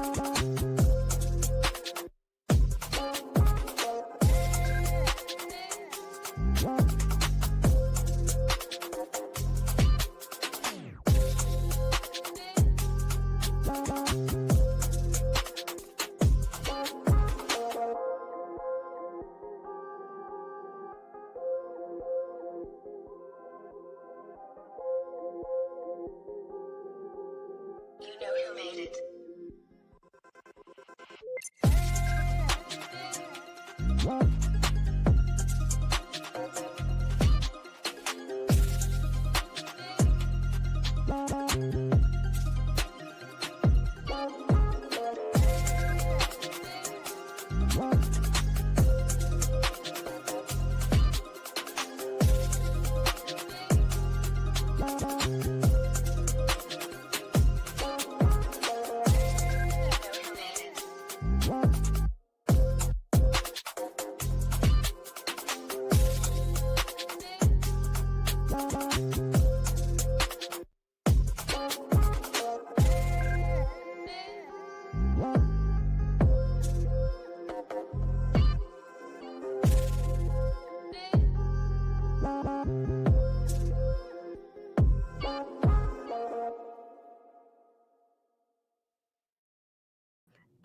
You know who made it.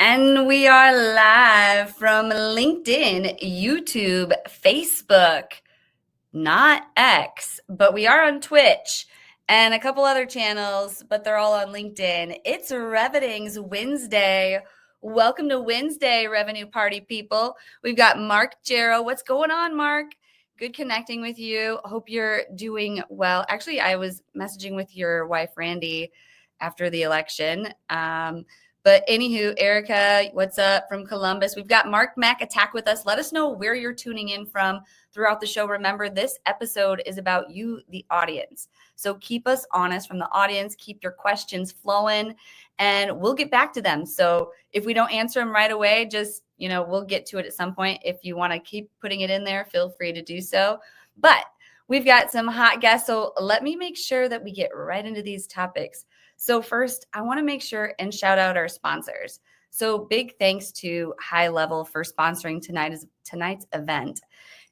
And we are live from LinkedIn, YouTube, Facebook, not X, but we are on Twitch and a couple other channels, but they're all on LinkedIn. It's Revening's Wednesday. Welcome to Wednesday, Revenue Party people. We've got Marc Jarrow. What's going on, Marc? Good connecting with you. Hope you're doing well. Actually, I was messaging with your wife, Randy, after the election. But anywho, Erica, what's up from Columbus? We've got Marc Mac Attack with us. Let us know where you're tuning in from throughout the show. Remember, this episode is about you, the audience. So keep us honest from the audience. Keep your questions flowing, and we'll get back to them. So if we don't answer them right away, just, we'll get to it at some point. If you want to keep putting it in there, feel free to do so. But we've got some hot guests. So let me make sure that we get right into these topics. So first, I want to make sure and shout out our sponsors. So big thanks to High Level for sponsoring tonight's event.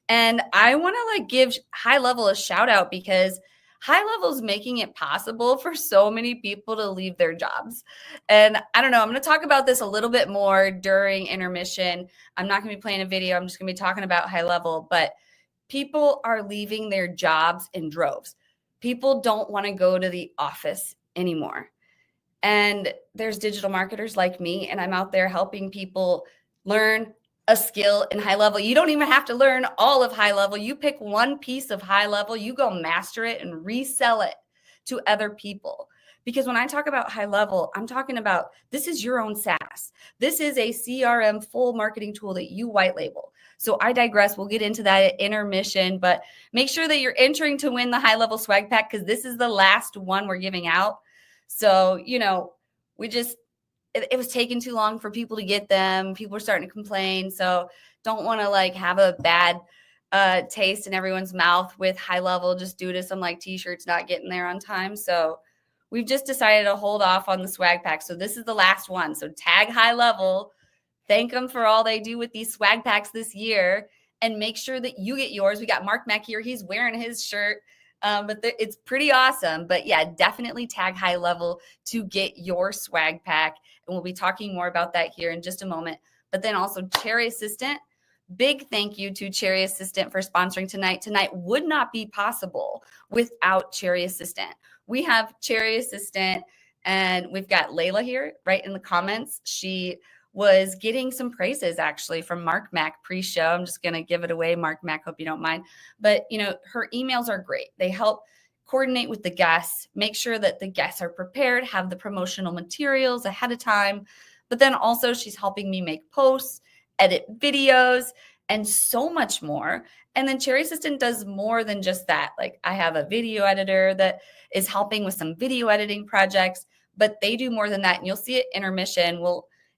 And I want to give High Level a shout out because High Level is making it possible for so many people to leave their jobs. And I don't know, I'm going to talk about this a little bit more during intermission. I'm not going to be playing a video. I'm just going to be talking about High Level, but people are leaving their jobs in droves. People don't want to go to the office anymore. And there's digital marketers like me, and I'm out there helping people learn a skill in High Level. You don't even have to learn all of High Level. You pick one piece of High Level, you go master it and resell it to other people. Because when I talk about High Level, I'm talking about this is your own SaaS. This is a CRM full marketing tool that you white label. So I digress. We'll get into that at intermission, but make sure that you're entering to win the High Level swag pack because this is the last one we're giving out. So, it was taking too long for people to get them. People are starting to complain. So don't want to have a bad taste in everyone's mouth with High Level just due to some t-shirts not getting there on time. So we've just decided to hold off on the swag pack. So this is the last one. So tag High Level, thank them for all they do with these swag packs this year, and make sure that you get yours. We got Marc Mac here. He's wearing his shirt. But it's pretty awesome. But yeah, definitely tag High Level to get your swag pack. And we'll be talking more about that here in just a moment. But then also Cherry Assistant. Big thank you to Cherry Assistant for sponsoring tonight. Tonight would not be possible without Cherry Assistant. We have Cherry Assistant, and we've got Layla here right in the comments. She was getting some praises actually from Marc Mac pre-show. I'm just going to give it away, Marc Mac, hope you don't mind. But, her emails are great. They help coordinate with the guests, make sure that the guests are prepared, have the promotional materials ahead of time. But then also she's helping me make posts, edit videos, and so much more. And then Cherry Assistant does more than just that. I have a video editor that is helping with some video editing projects, but they do more than that. And you'll see it intermission.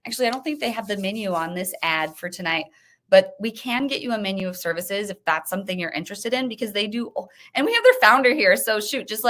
Actually, I don't think they have the menu on this ad for tonight, but we can get you a menu of services if that's something you're interested in, because they do. And we have their founder here. So shoot, just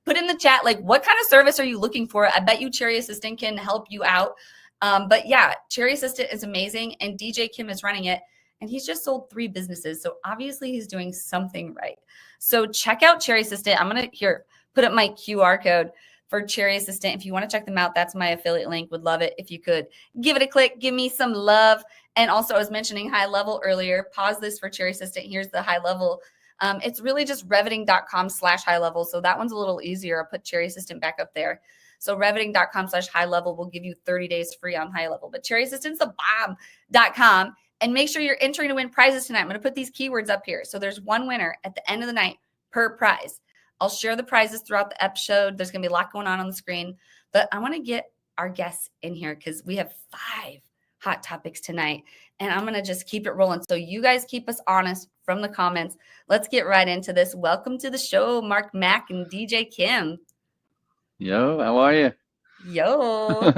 put in the chat, what kind of service are you looking for? I bet you Cherry Assistant can help you out. But yeah, Cherry Assistant is amazing, and DJ Kim is running it. And he's just sold 3 businesses. So obviously he's doing something right. So check out Cherry Assistant. I'm going to put up my QR code for Cherry Assistant. If you want to check them out, that's my affiliate link. Would love it if you could give it a click, give me some love. And also, I was mentioning high level earlier. Pause this for Cherry Assistant. Here's the high level. It's really just reviting.com/high level. So that one's a little easier. I'll put Cherry Assistant back up there. So reviting.com/high level will give you 30 days free on high level. But Cherry Assistant's the bomb.com. And make sure you're entering to win prizes tonight. I'm going to put these keywords up here. So there's one winner at the end of the night per prize. I'll share the prizes throughout the episode. There's going to be a lot going on the screen. But I want to get our guests in here because we have 5 hot topics tonight. And I'm going to just keep it rolling. So you guys keep us honest from the comments. Let's get right into this. Welcome to the show, Marc, Mac, and DJ Kim. Yo, how are you? Yo.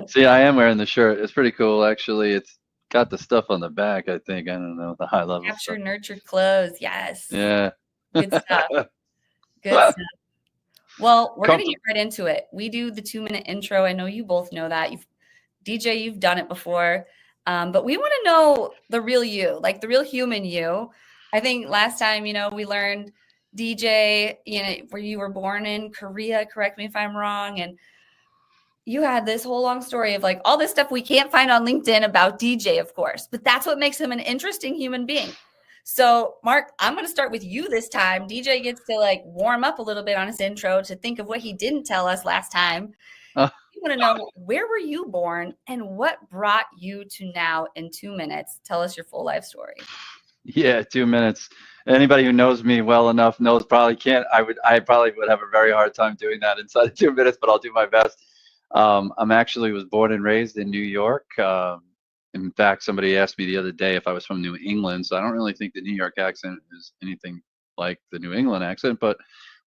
See, I am wearing the shirt. It's pretty cool, actually. It's got the stuff on the back, I think. I don't know, the high level Capture, stuff. nurture, clothes. Yes. Yeah. Good stuff. Good stuff. Well, we're going to get right into it. We do the 2-minute intro. I know you both know that. DJ, you've done it before. But we want to know the real you, like the real human you. I think last time, we learned DJ, where you were born in Korea, correct me if I'm wrong. And you had this whole long story of like all this stuff we can't find on LinkedIn about DJ, of course, but that's what makes him an interesting human being. So Marc, I'm going to start with you this time. DJ gets to like warm up a little bit on his intro to think of what he didn't tell us last time. We want to know, where were you born and what brought you to now in 2 minutes? Tell us your full life story. Yeah, 2 minutes. Anybody who knows me well enough knows probably can't. I probably would have a very hard time doing that inside of 2 minutes, but I'll do my best. I'm actually was born and raised in New York. In fact, somebody asked me the other day if I was from New England, so I don't really think the New York accent is anything like the New England accent, but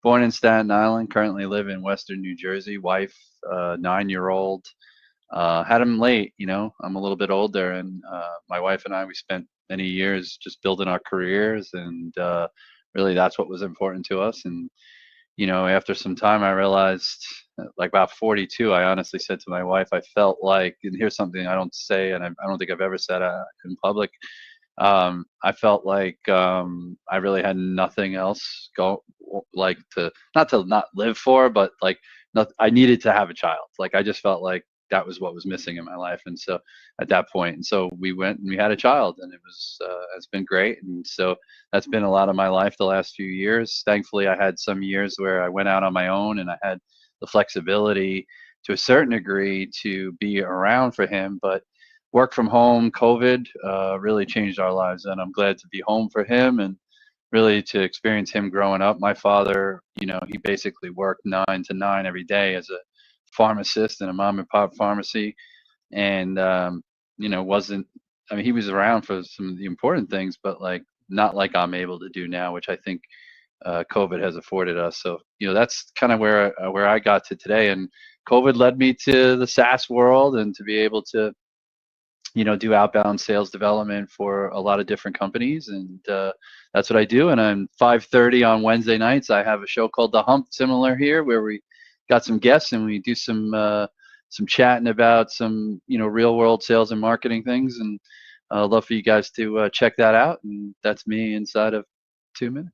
born in Staten Island, currently live in Western New Jersey, wife, 9-year-old. Had him late, I'm a little bit older, and my wife and I, we spent many years just building our careers, and really that's what was important to us. And after some time, I realized, like about 42, I honestly said to my wife, I felt like, and here's something I don't say, and I don't think I've ever said in public, I felt like I really had nothing else like not to not live for, but like I needed to have a child. Like I just felt like that was what was missing in my life. And so at that point, and so we went and we had a child, and it's been great. And so that's been a lot of my life the last few years. Thankfully, I had some years where I went out on my own, and I had the flexibility to a certain degree to be around for him. But work from home, COVID really changed our lives, and I'm glad to be home for him and really to experience him growing up. My father, he basically worked 9 to 9 every day as a pharmacist in a mom and pop pharmacy, and he was around for some of the important things, but like not like I'm able to do now, which I think COVID has afforded us. So that's kind of where I got to today, and COVID led me to the SaaS world and to be able to do outbound sales development for a lot of different companies, and that's what I do. And on 5:30 on Wednesday nights, I have a show called The Hump, similar here, where we got some guests and we do some chatting about some real world sales and marketing things. And I'd love for you guys to check that out. And that's me inside of 2 minutes.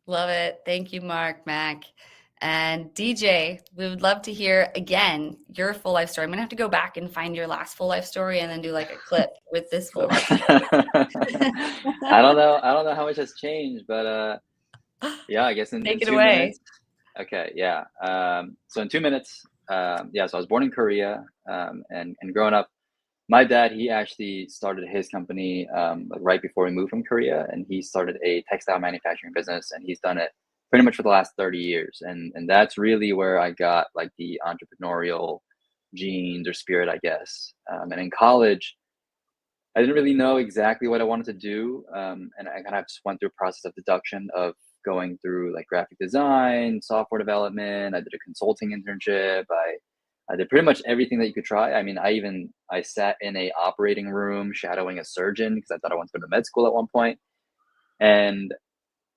Love it. Thank you, Marc, Mac. And DJ, we would love to hear again your full life story. I'm gonna have to go back and find your last full life story and then do like a clip with this full life story. I don't know how much has changed, but yeah, I guess in 2 minutes. Okay, yeah. So in 2 minutes, so I was born in Korea, and growing up, my dad, he actually started his company right before we moved from Korea, and he started a textile manufacturing business, and he's done it pretty much for the last 30 years. And that's really where I got like the entrepreneurial genes or spirit, I guess. And in college, I didn't really know exactly what I wanted to do. And I kind of just went through a process of deduction of going through like graphic design, software development. I did a consulting internship. I did pretty much everything that you could try. I mean, I sat in a operating room shadowing a surgeon because I thought I wanted to go to med school at one point. And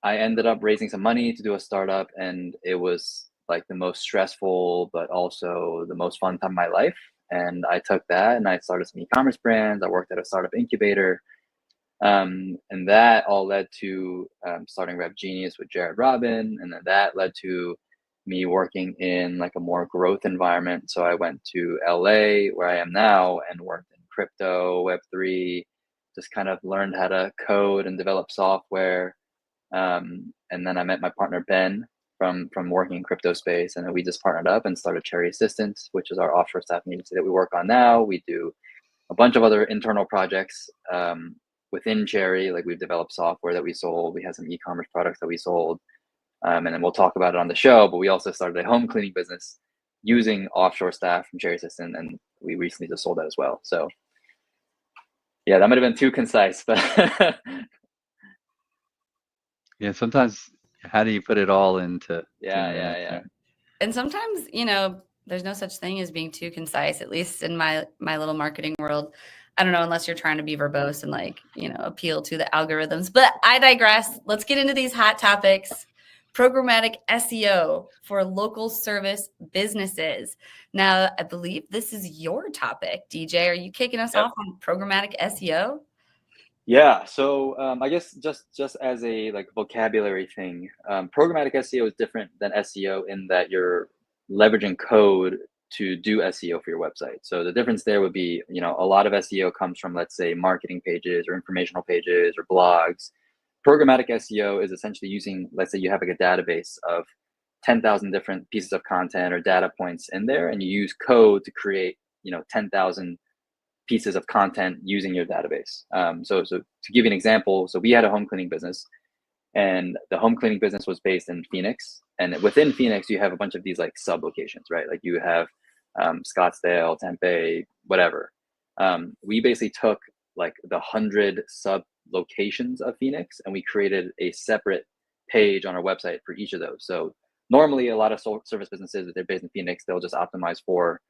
I ended up raising some money to do a startup, and it was like the most stressful, but also the most fun time of my life. And I took that and I started some e-commerce brands. I worked at a startup incubator. And that all led to starting Rep Genius with Jared Robin. And then that led to me working in like a more growth environment. So I went to LA, where I am now, and worked in crypto, Web3, just kind of learned how to code and develop software. And then I met my partner, Ben, from working in crypto space. And then we just partnered up and started Cherry Assistance, which is our offshore staffing agency that we work on now. We do a bunch of other internal projects within Cherry. Like we've developed software that we sold. We had some e-commerce products that we sold. And then we'll talk about it on the show, but we also started a home cleaning business using offshore staff from Cherry Assistant, and we recently just sold that as well. So yeah, that might have been too concise, but yeah, sometimes how do you put it all into yeah. And sometimes, you know, there's no such thing as being too concise, at least in my little marketing world. I don't know, unless you're trying to be verbose and like, you know, appeal to the algorithms. But I digress. Let's get into these hot topics. Programmatic SEO for local service businesses. Now, I believe this is your topic, DJ. Are you kicking us off on programmatic SEO? Yeah. So I guess just as a like vocabulary thing, programmatic SEO is different than SEO in that you're leveraging code to do SEO for your website. So the difference there would be, you know, a lot of SEO comes from, let's say, marketing pages or informational pages or blogs. Programmatic SEO is essentially using, let's say you have like a database of 10,000 different pieces of content or data points in there, and you use code to create, you know, 10,000 pieces of content using your database. So to give you an example, so we had a home cleaning business, and the home cleaning business was based in Phoenix. And within Phoenix, you have a bunch of these like sub locations, right? Like you have Scottsdale, Tempe, whatever. We basically took like the 100 sub locations of Phoenix, and we created a separate page on our website for each of those. So normally a lot of service businesses, if they're based in Phoenix, they'll just optimize for,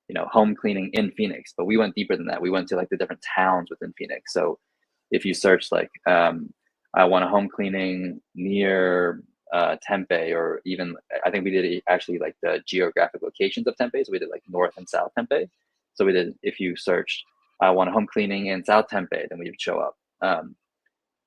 you know, home cleaning in Phoenix, but we went deeper than that. We went to like the different towns within Phoenix. So if you search like, I want a home cleaning near Tempe, or even, I think we did actually like the geographic locations of Tempe. So we did like North and South Tempe. So we did, if you searched, I want a home cleaning in South Tempe, then we would show up.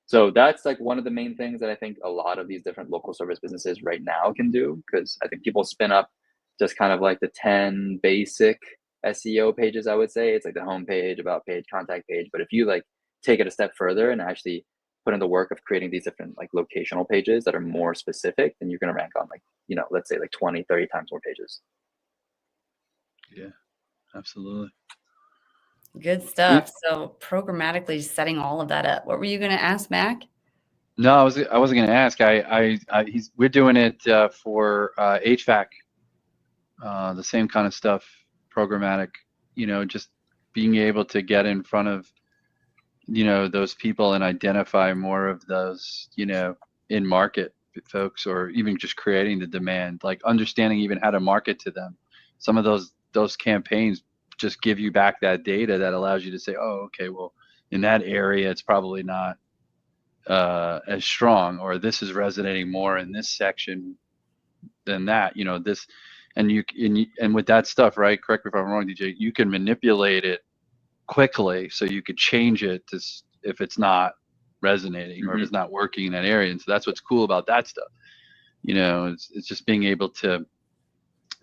So that's like one of the main things that I think a lot of these different local service businesses right now can do, because I think people spin up just kind of like the 10 basic SEO pages, I would say. It's like the home page, about page, contact page. But if you like take it a step further and actually put in the work of creating these different like locational pages that are more specific, then you're going to rank on like, you know, let's say like 20, 30 times more pages. Yeah, absolutely. Good stuff. So programmatically setting all of that up. What were you going to ask, Mac? No, I wasn't going to ask. We're doing it for HVAC, the same kind of stuff, programmatic. You know, just being able to get in front of, you know, those people and identify more of those, you know, in market folks, or even just creating the demand, like understanding even how to market to them. Some of those campaigns just give you back that data that allows you to say, oh, okay, well, in that area, it's probably not as strong, or this is resonating more in this section than that, you know, this, and with that stuff, right? Correct me if I'm wrong, DJ, you can manipulate it quickly, so you could change it to if it's not resonating or if it's not working in that area. And so that's what's cool about that stuff. You know, it's just being able to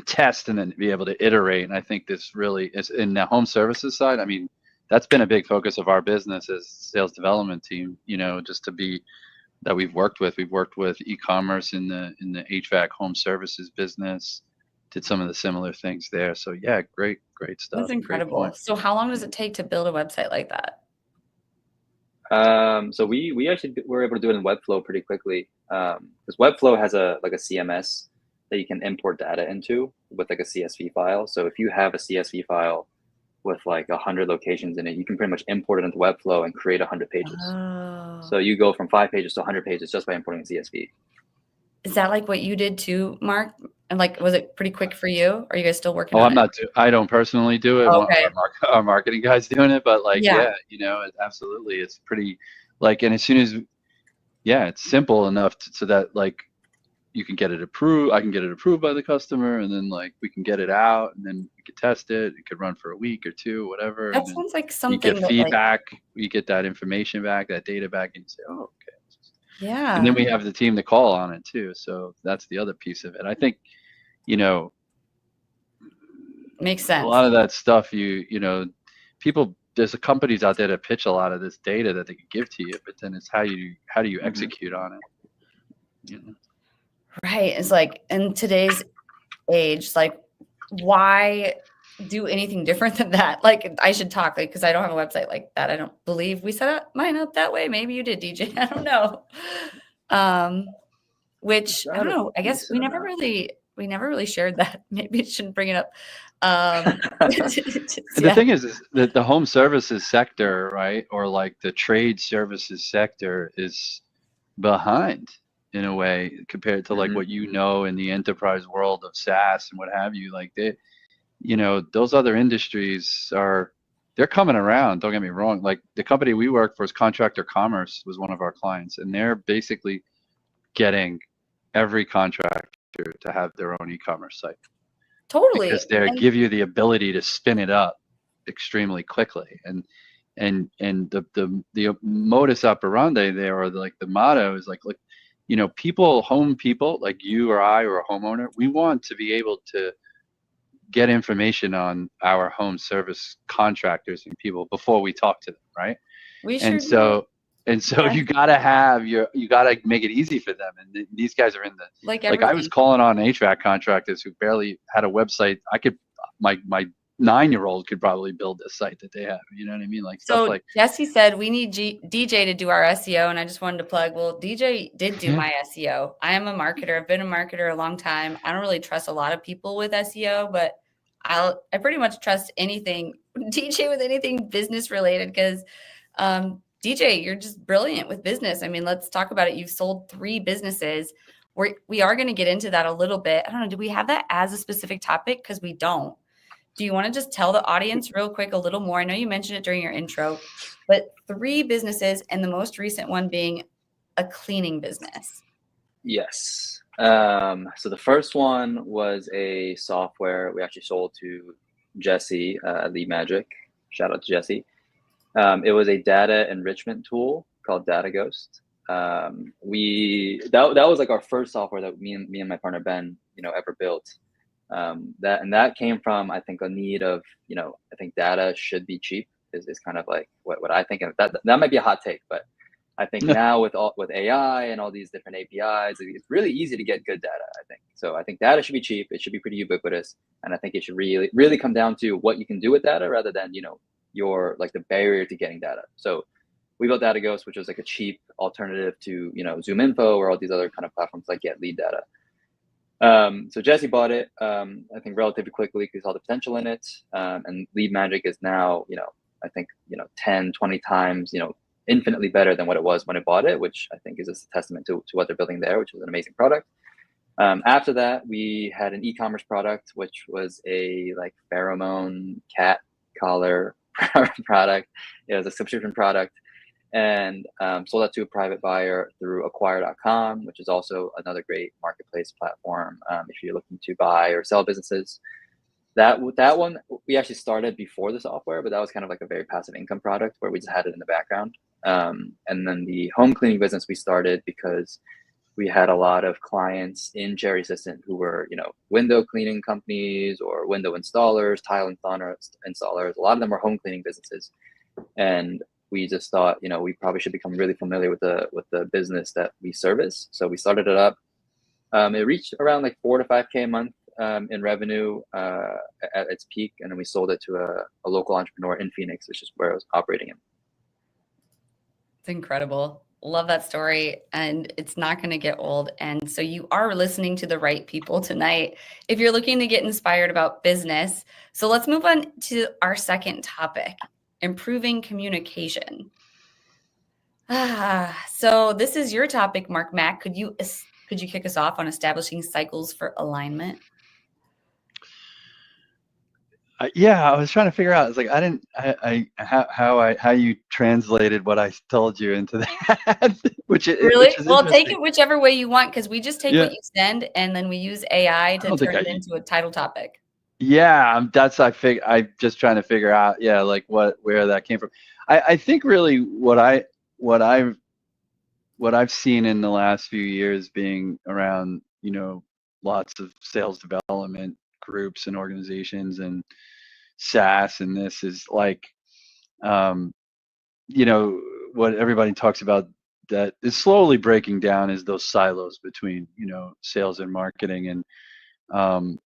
test and then be able to iterate. And I think this really is in the home services side. I mean, that's been a big focus of our business as sales development team, you know, just to be that we've worked with e-commerce in the HVAC home services business, did some of the similar things there. So yeah, great stuff. That's incredible. So how long does it take to build a website like that? So we actually were able to do it in Webflow pretty quickly, because Webflow has a CMS that you can import data into with like a CSV file. So if you have a CSV file with like 100 locations in it, you can pretty much import it into Webflow and create 100 pages. Oh. So you go from 5 pages to 100 pages just by importing a CSV. Is that like what you did too, Mark? And like, was it pretty quick for you? Or are you guys still working on it? I don't personally do it. Okay. Our marketing guy's doing it, but like, yeah, you know, absolutely. It's pretty like, and as soon as, it's simple enough so that like you can get it approved. I can get it approved by the customer, and then like we can get it out, and then we could test it. It could run for a week or two, whatever. That And then sounds like you something get that feedback. You get that information back, that data back, and you say, oh, okay. Yeah. And then we have the team to call on it too. So that's the other piece of it. I think, you know, makes sense. A lot of that stuff, you know, people, there's companies out there that pitch a lot of this data that they can give to you, but then it's how do you execute on it? You know? Right. It's like in today's age, like why do anything different than that? Like I should talk like because I don't have a website like that. I don't believe we set up mine up that way. Maybe you did, DJ. I don't know. Which I don't know. I guess we never really shared that. Maybe it shouldn't bring it up. The thing is that the home services sector, right, or like the trade services sector is behind in a way compared to like what you know in the enterprise world of SaaS and what have you. Like they, you know, those other industries they're coming around. Don't get me wrong. Like the company we work for is Contractor Commerce was one of our clients, and they're basically getting every contractor to have their own e-commerce site. Totally. Because they give you the ability to spin it up extremely quickly. And the modus operandi there, or like the motto is like, you know, home people like you or I or a homeowner, we want to be able to get information on our home service contractors and people before we talk to them, right? So you gotta make it easy for them. And these guys are in the like I was calling on HVAC contractors who barely had a website. My 9-year-old could probably build this site that they have. You know what I mean? Like so. Stuff like Jesse said we need DJ to do our SEO, and I just wanted to plug. Well, DJ did do my SEO. I am a marketer. I've been a marketer a long time. I don't really trust a lot of people with SEO, but I pretty much trust anything DJ with anything business related because. DJ, you're just brilliant with business. I mean, let's talk about it. You've sold 3 businesses. We are going to get into that a little bit. I don't know. Do we have that as a specific topic? Because we don't. Do you want to just tell the audience real quick a little more? I know you mentioned it during your intro, but 3 businesses and the most recent one being a cleaning business. Yes. So the first one was a software we actually sold to Jesse, Lead Magic. Shout out to Jesse. It was a data enrichment tool called Data Ghost. That was like our first software that me and my partner Ben, you know, ever built. That came from, I think, a need of, you know, I think data should be cheap is kind of like what I think. And that might be a hot take, but I think now with AI and all these different APIs, it's really easy to get good data, I think. So I think data should be cheap. It should be pretty ubiquitous. And I think it should really come down to what you can do with data rather than, you know, your like the barrier to getting data. So we built Data Ghost, which was like a cheap alternative to, you know, Zoom Info or all these other kind of platforms like Get Lead Data. So Jesse bought it, I think relatively quickly because all the potential in it. And Lead Magic is now, you know, I think, you know, 10, 20 times, you know, infinitely better than what it was when I bought it, which I think is a testament to what they're building there, which is an amazing product. After that, we had an e-commerce product, which was a like pheromone cat collar product. It was a subscription product, and sold that to a private buyer through acquire.com, which is also another great marketplace platform if you're looking to buy or sell businesses. That one we actually started before the software, but that was kind of like a very passive income product where we just had it in the background. And then the home cleaning business we started because we had a lot of clients in Cherry Assistant who were, you know, window cleaning companies or window installers, tile installers. A lot of them were home cleaning businesses, and we just thought, you know, we probably should become really familiar with the business that we service. So we started it up. It reached around like 4 to 5K a month in revenue at its peak, and then we sold it to a local entrepreneur in Phoenix, which is where I was operating in. It's incredible. Love that story, and it's not going to get old. And so you are listening to the right people tonight if you're looking to get inspired about business. So let's move on to our second topic, improving communication. So this is your topic, Marc. Mac, could you kick us off on establishing cycles for alignment? Yeah, I was trying to figure out. It's like I didn't, how you translated what I told you into that, which Really? is Well, take interesting. it whichever way you want, because we just take Yeah, what you send and then we use AI I to don't think turn it into a title topic. Yeah, I'm just trying to figure out, yeah, like where that came from. I think really what I've what I've seen in the last few years being around, lots of sales development groups and organizations and SaaS and this is like, um, what everybody talks about that is slowly breaking down is those silos between, sales and marketing. And um,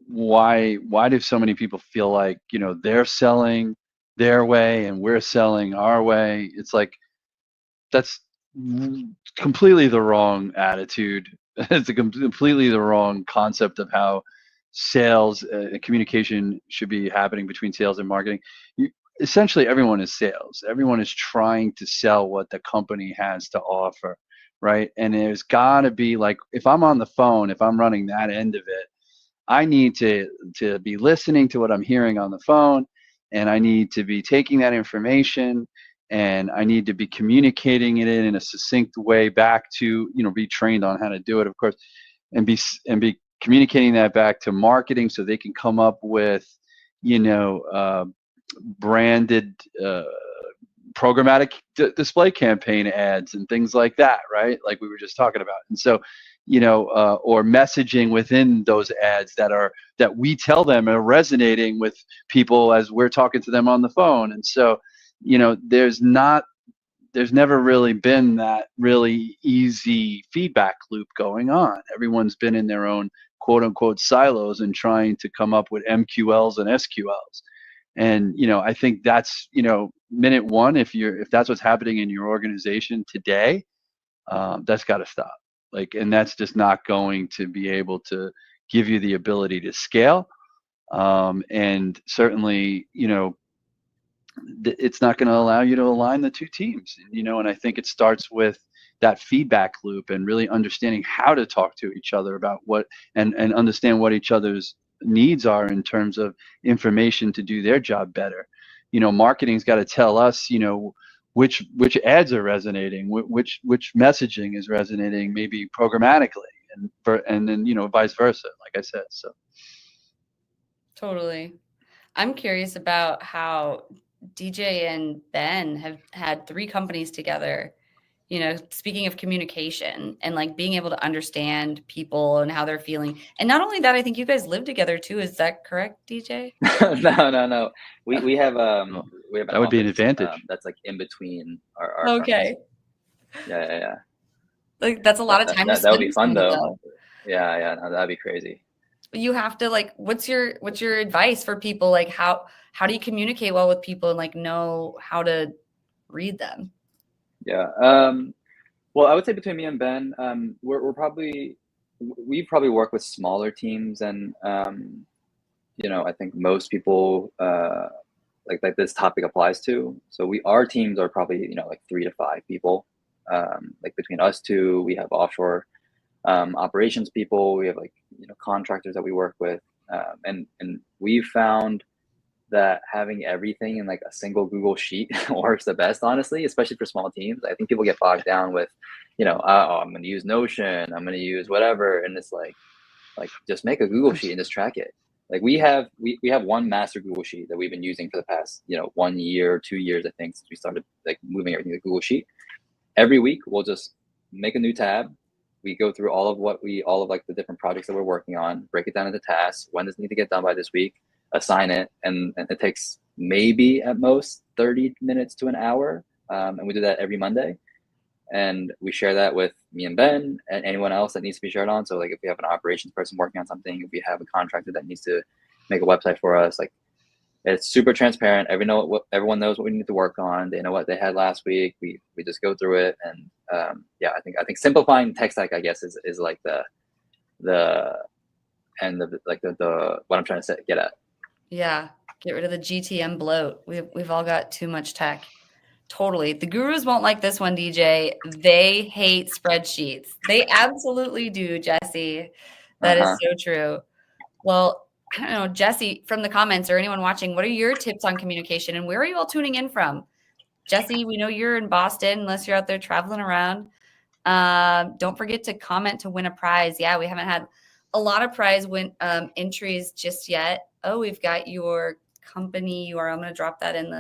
why do so many people feel like, they're selling their way and we're selling our way? It's like that's completely the wrong attitude. It's completely the wrong concept of how sales communication should be happening between sales and marketing. Essentially, everyone is sales. Everyone is trying to sell what the company has to offer, right? And there's got to be like, if I'm on the phone, if I'm running that end of it, I need to be listening to what I'm hearing on the phone, and I need to be taking that information, and I need to be communicating it in a succinct way back to, be trained on how to do it, of course, and be communicating that back to marketing so they can come up with, branded programmatic display campaign ads and things like that, right? Like we were just talking about. And so, or messaging within those ads that we tell them are resonating with people as we're talking to them on the phone. And so, there's never really been that really easy feedback loop going on. Everyone's been in their own quote unquote silos and trying to come up with MQLs and SQLs. And I think that's minute one. If that's what's happening in your organization today, that's got to stop. Like, and that's just not going to be able to give you the ability to scale. And certainly, it's not going to allow you to align the two teams. And I think it starts with that feedback loop and really understanding how to talk to each other about what and understand what each other's needs are in terms of information to do their job better. Marketing's got to tell us, which ads are resonating, which messaging is resonating, maybe programmatically, and then vice versa, like I said. So Totally. I'm curious about how DJ and Ben have had 3 companies together. Speaking of communication and like being able to understand people and how they're feeling. And not only that, I think you guys live together too. Is that correct, DJ? No. We have an that would be an office, advantage. that's like in between our Okay. firms. Yeah. Like that's a lot of time to spend. That would be fun though. Yeah, no, that'd be crazy. You have to like, what's your advice for people? Like how do you communicate well with people and like know how to read them? Yeah. Well, I would say between me and Ben, we probably work with smaller teams, and I think most people like this topic applies to. So our teams are probably like 3 to 5 people. Like between us two, we have offshore operations people. We have like contractors that we work with, and we found that having everything in like a single Google Sheet works the best, honestly, especially for small teams. I think people get bogged down with, I'm going to use Notion, I'm going to use whatever, and it's like just make a Google Sheet and just track it. Like we have one master Google Sheet that we've been using for the past 1 year, 2 years, I think, since we started like moving everything to Google Sheet. Every week we'll just make a new tab. We go through all of like the different projects that we're working on, break it down into tasks. When does it need to get done by this week? Assign it, and it takes maybe at most 30 minutes to an hour, and we do that every Monday, and we share that with me and Ben and anyone else that needs to be shared on. So like if we have an operations person working on something, if we have a contractor that needs to make a website for us, like it's super transparent. Everyone knows what we need to work on. They know what they had last week. We just go through it, and I think simplifying tech stack, I guess, is like the end of like the what I'm trying to get at. Yeah, get rid of the GTM bloat. We've all got too much tech. Totally. The gurus won't like this one, DJ. They hate spreadsheets. They absolutely do, Jesse. That is so true. Well, I don't know, Jesse from the comments or anyone watching, what are your tips on communication and where are you all tuning in from? Jesse, we know you're in Boston unless you're out there traveling around. Don't forget to comment to win a prize. Yeah, we haven't had a lot of prize entries just yet. Oh, we've got your company URL. I'm going to drop that in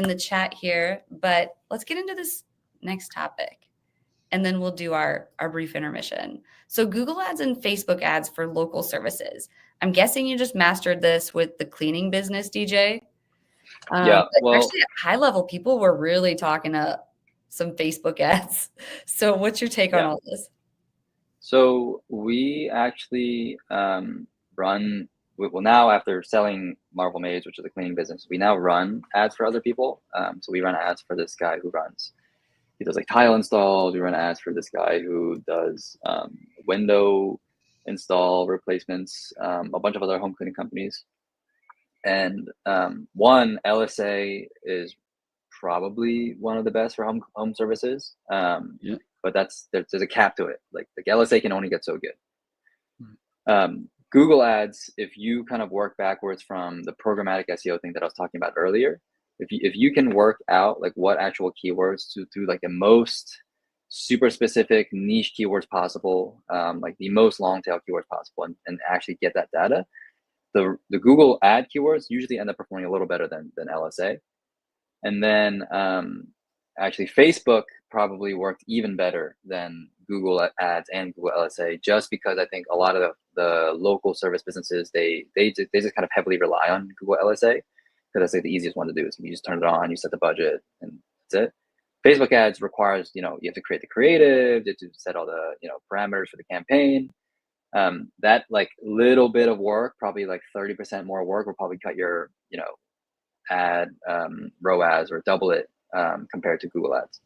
the chat here. But let's get into this next topic, and then we'll do our brief intermission. So Google Ads and Facebook ads for local services. I'm guessing you just mastered this with the cleaning business, DJ. Yeah, well, actually at high level, people were really talking up some Facebook ads. So what's your take on all this? So we actually run, well, now after selling Marvel Maids, which is a cleaning business, we now run ads for other people. So we run ads for this guy who does like tile installs. We run ads for this guy who does window install replacements, a bunch of other home cleaning companies. And one, LSA is probably one of the best for home services. But there's a cap to it. Like LSA can only get so good. Google Ads, if you kind of work backwards from the programmatic SEO thing that I was talking about earlier, if you can work out like what actual keywords to do like the most super specific niche keywords possible, like the most long tail keywords possible, and actually get that data, the Google ad keywords usually end up performing a little better than LSA. And then actually Facebook probably worked even better than Google Ads and Google LSA, just because I think a lot of the local service businesses, they just kind of heavily rely on Google LSA, because that's like the easiest one to do. Is you just turn it on, you set the budget, and that's it. Facebook ads requires, you have to create the creative, you have to set all the, parameters for the campaign. That like little bit of work, probably like 30% more work, will probably cut your, ad ROAS or double it compared to Google Ads.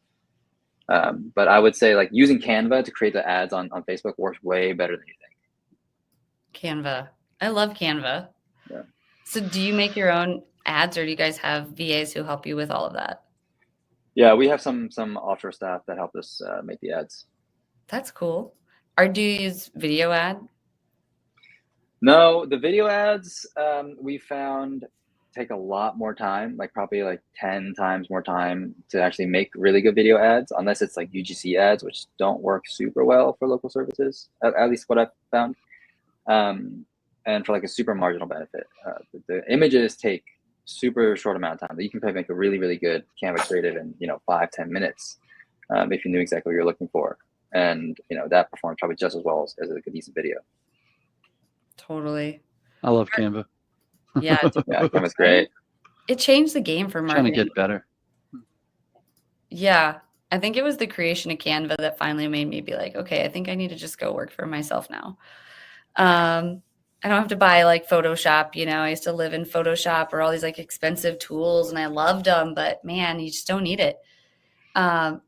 But I would say like using Canva to create the ads on Facebook works way better than you think. Canva. I love Canva. Yeah. So do you make your own ads, or do you guys have VAs who help you with all of that? Yeah, we have some offshore staff that help us make the ads. That's cool. Do you use video ad? No, the video ads we found take a lot more time, like probably like 10 times more time to actually make really good video ads, unless it's like UGC ads, which don't work super well for local services, at least what I've found. And for like a super marginal benefit. The images take super short amount of time. You can probably make a really, really good Canva creative in 5-10 minutes if you knew exactly what you're looking for. And that performs probably just as well as like a decent video. Totally. I love Canva. Yeah, Canva's great. It changed the game for marketing. Trying to get better. Yeah, I think it was the creation of Canva that finally made me be like, okay, I think I need to just go work for myself now. I don't have to buy like Photoshop. I used to live in Photoshop or all these like expensive tools, and I loved them, but man, you just don't need it. Have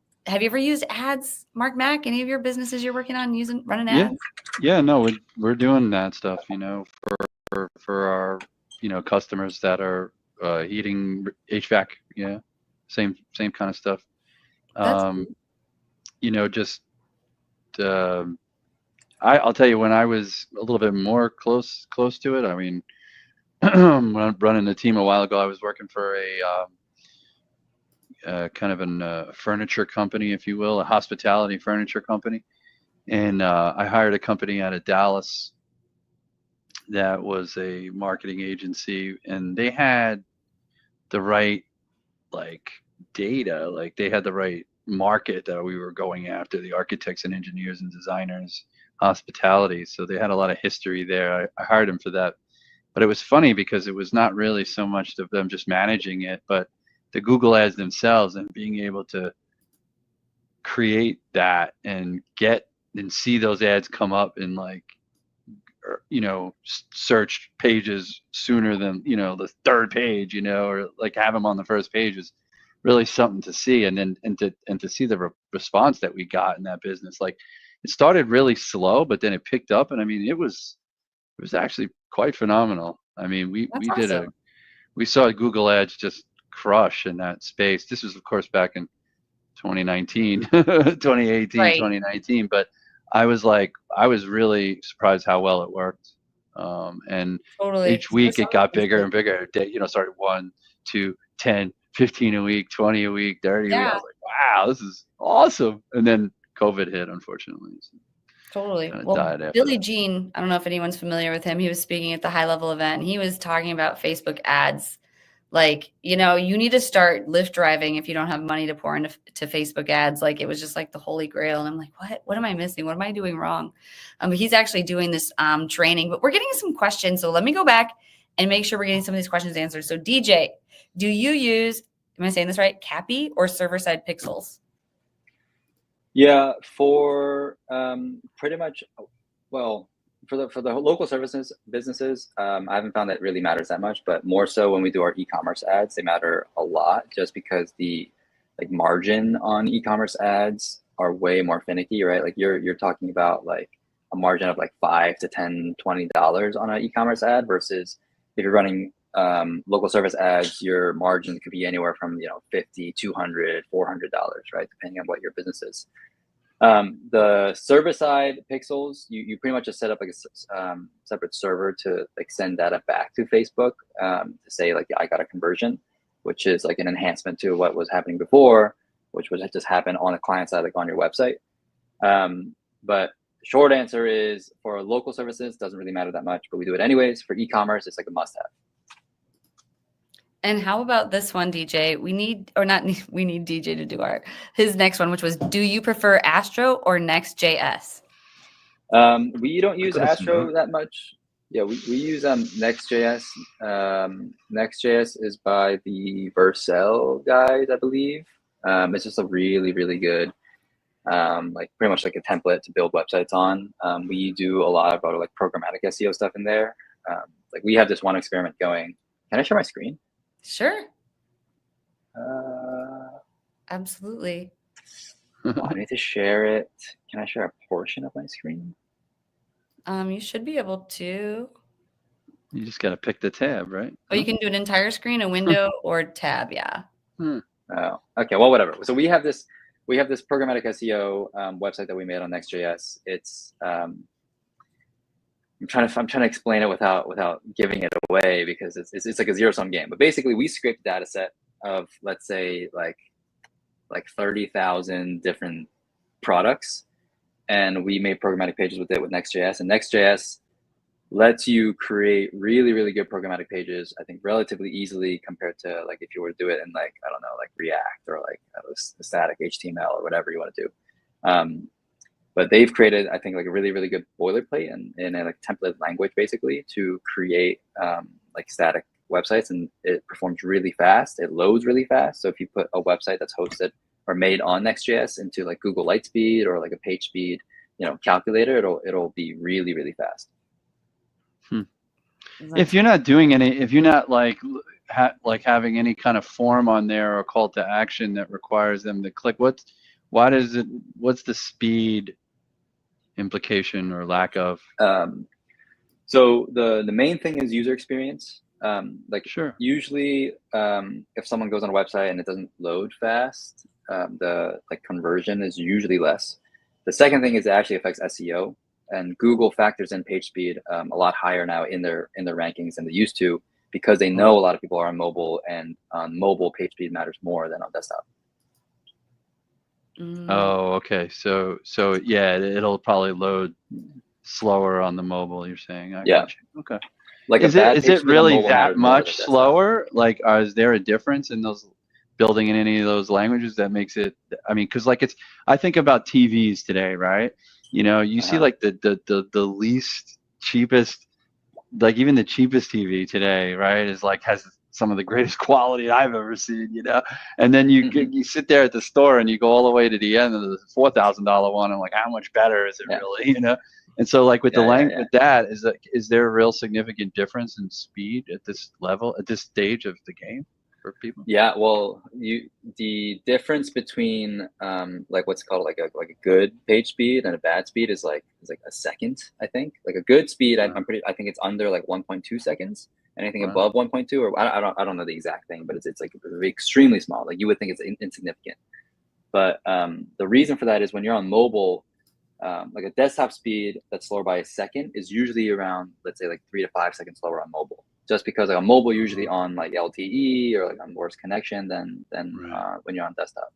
you ever used ads, Marc Mac? Any of your businesses you're working on running ads? Yeah, no, we're doing that stuff, for our, customers that are heating, HVAC, same kind of stuff. I'll tell you, when I was a little bit more close to it, I mean, when I'm running the team a while ago, I was working for a kind of a furniture company, if you will, a hospitality furniture company. And I hired a company out of Dallas that was a marketing agency, and they had the right data, like they had the right market that we were going after, the architects and engineers and designers, hospitality. So they had a lot of history there. I hired them for that. But it was funny because it was not really so much of them just managing it, but the Google ads themselves, and being able to create that and see those ads come up in search pages sooner than the third page, or like have them on the first page, is really something to see. And to see the response that we got in that business. Like, it started really slow, but then it picked up, and I mean, it was actually quite phenomenal. I mean, we saw Google ads just crush in that space. This was, of course, back in 2019, 2018, right. 2019, but I was really surprised how well it worked. And Totally. each week it got bigger and bigger. Started 1, 2, 10, 15 a week, 20 a week, 30 a week. I was like, wow, this is awesome. And then COVID hit, unfortunately. So totally. kind of Well, died after Billy that. Jean, I don't know if anyone's familiar with him. He was speaking at the high level event, and he was talking about Facebook ads. Like, you need to start Lyft driving if you don't have money to pour into Facebook ads. Like, it was just like the holy grail. And I'm like, what am I missing? What am I doing wrong? But he's actually doing this training, but we're getting some questions. So let me go back and make sure we're getting some of these questions answered. So DJ, do you use, am I saying this right, Cappy or server-side pixels? Yeah, for pretty much, well, for the local services businesses, I haven't found that it really matters that much, but more so when we do our e-commerce ads, they matter a lot just because the margin on e-commerce ads are way more finicky, right? Like you're talking about like a margin of like $5 to $10, $20 on an e-commerce ad versus if you're running local service ads, your margin could be anywhere from $50, $200, $400, right? Depending on what your business is. The server side pixels, you pretty much just set up like a separate server to like send data back to Facebook to say like, yeah, I got a conversion, which is like an enhancement to what was happening before, which would just happen on the client side, like on your website. But the short answer is for local services, doesn't really matter that much, but we do it anyways. For e-commerce, it's like a must-have. And how about this one, DJ? We need DJ to do his next one, which was, do you prefer Astro or Next.js? We don't use Astro that much. Yeah, we use Next.js. Next.js is by the Vercel guys, I believe. It's just a really, really good, like pretty much like a template to build websites on. We do a lot of like programmatic SEO stuff in there. Like we have this one experiment going. Can I share my screen? Sure. Absolutely. I need to share it. Can I share a portion of my screen? You should be able to. You just got to pick the tab, right? Oh, you can do an entire screen, a window, or tab. Yeah. Oh, okay. Well, whatever. So we have this programmatic SEO website that we made on Next.js. It's I'm trying to explain it without giving it away because it's like a zero-sum game. But basically, we scraped a data set of, let's say, like 30,000 different products, and we made programmatic pages with it with Next.js. And Next.js lets you create really, really good programmatic pages, I think, relatively easily compared to like if you were to do it in like, I don't know, like React or like static HTML or whatever you want to do. But they've created, I think, like a really, really good boilerplate and in a like template language basically to create like static websites, and it performs really fast. It loads really fast. So if you put a website that's hosted or made on Next.js into like Google Lightspeed or like a page speed, calculator, it'll be really, really fast. If you're not doing if you're not like having any kind of form on there or call to action that requires them to click, what's the speed implication or lack of? So the main thing is user experience. Sure. Usually if someone goes on a website and it doesn't load fast, the conversion is usually less. The second thing is it actually affects SEO, and Google factors in page speed a lot higher now in their rankings than they used to, because they know a lot of people are on mobile, and on mobile page speed matters more than on desktop. Oh, okay. So yeah, it'll probably load slower on the mobile, you're saying. I got you. Okay. Like is it really that much slower? Like, is there a difference in those building in any of those languages that makes it? I mean, because like I think about TVs today, right? You see like the least cheapest, like even the cheapest TV today, right, is like has some of the greatest quality I've ever seen, and then you sit there at the store and you go all the way to the end of the $4,000 one, and like, how much better is it really, And so like with the language with that, is there a real significant difference in speed at this level, at this stage of the game for people? Yeah, well, the difference between like what's called like a good page speed and a bad speed is like a second, I think. Like a good speed, I think it's under like 1.2 seconds. Anything above 1.2, or I don't know the exact thing, but it's like extremely small. Like you would think it's insignificant. But the reason for that is when you're on mobile, like a desktop speed that's slower by a second is usually around, let's say like 3 to 5 seconds slower on mobile. Just because like on mobile, usually on like LTE or like on worse connection than when you're on desktop.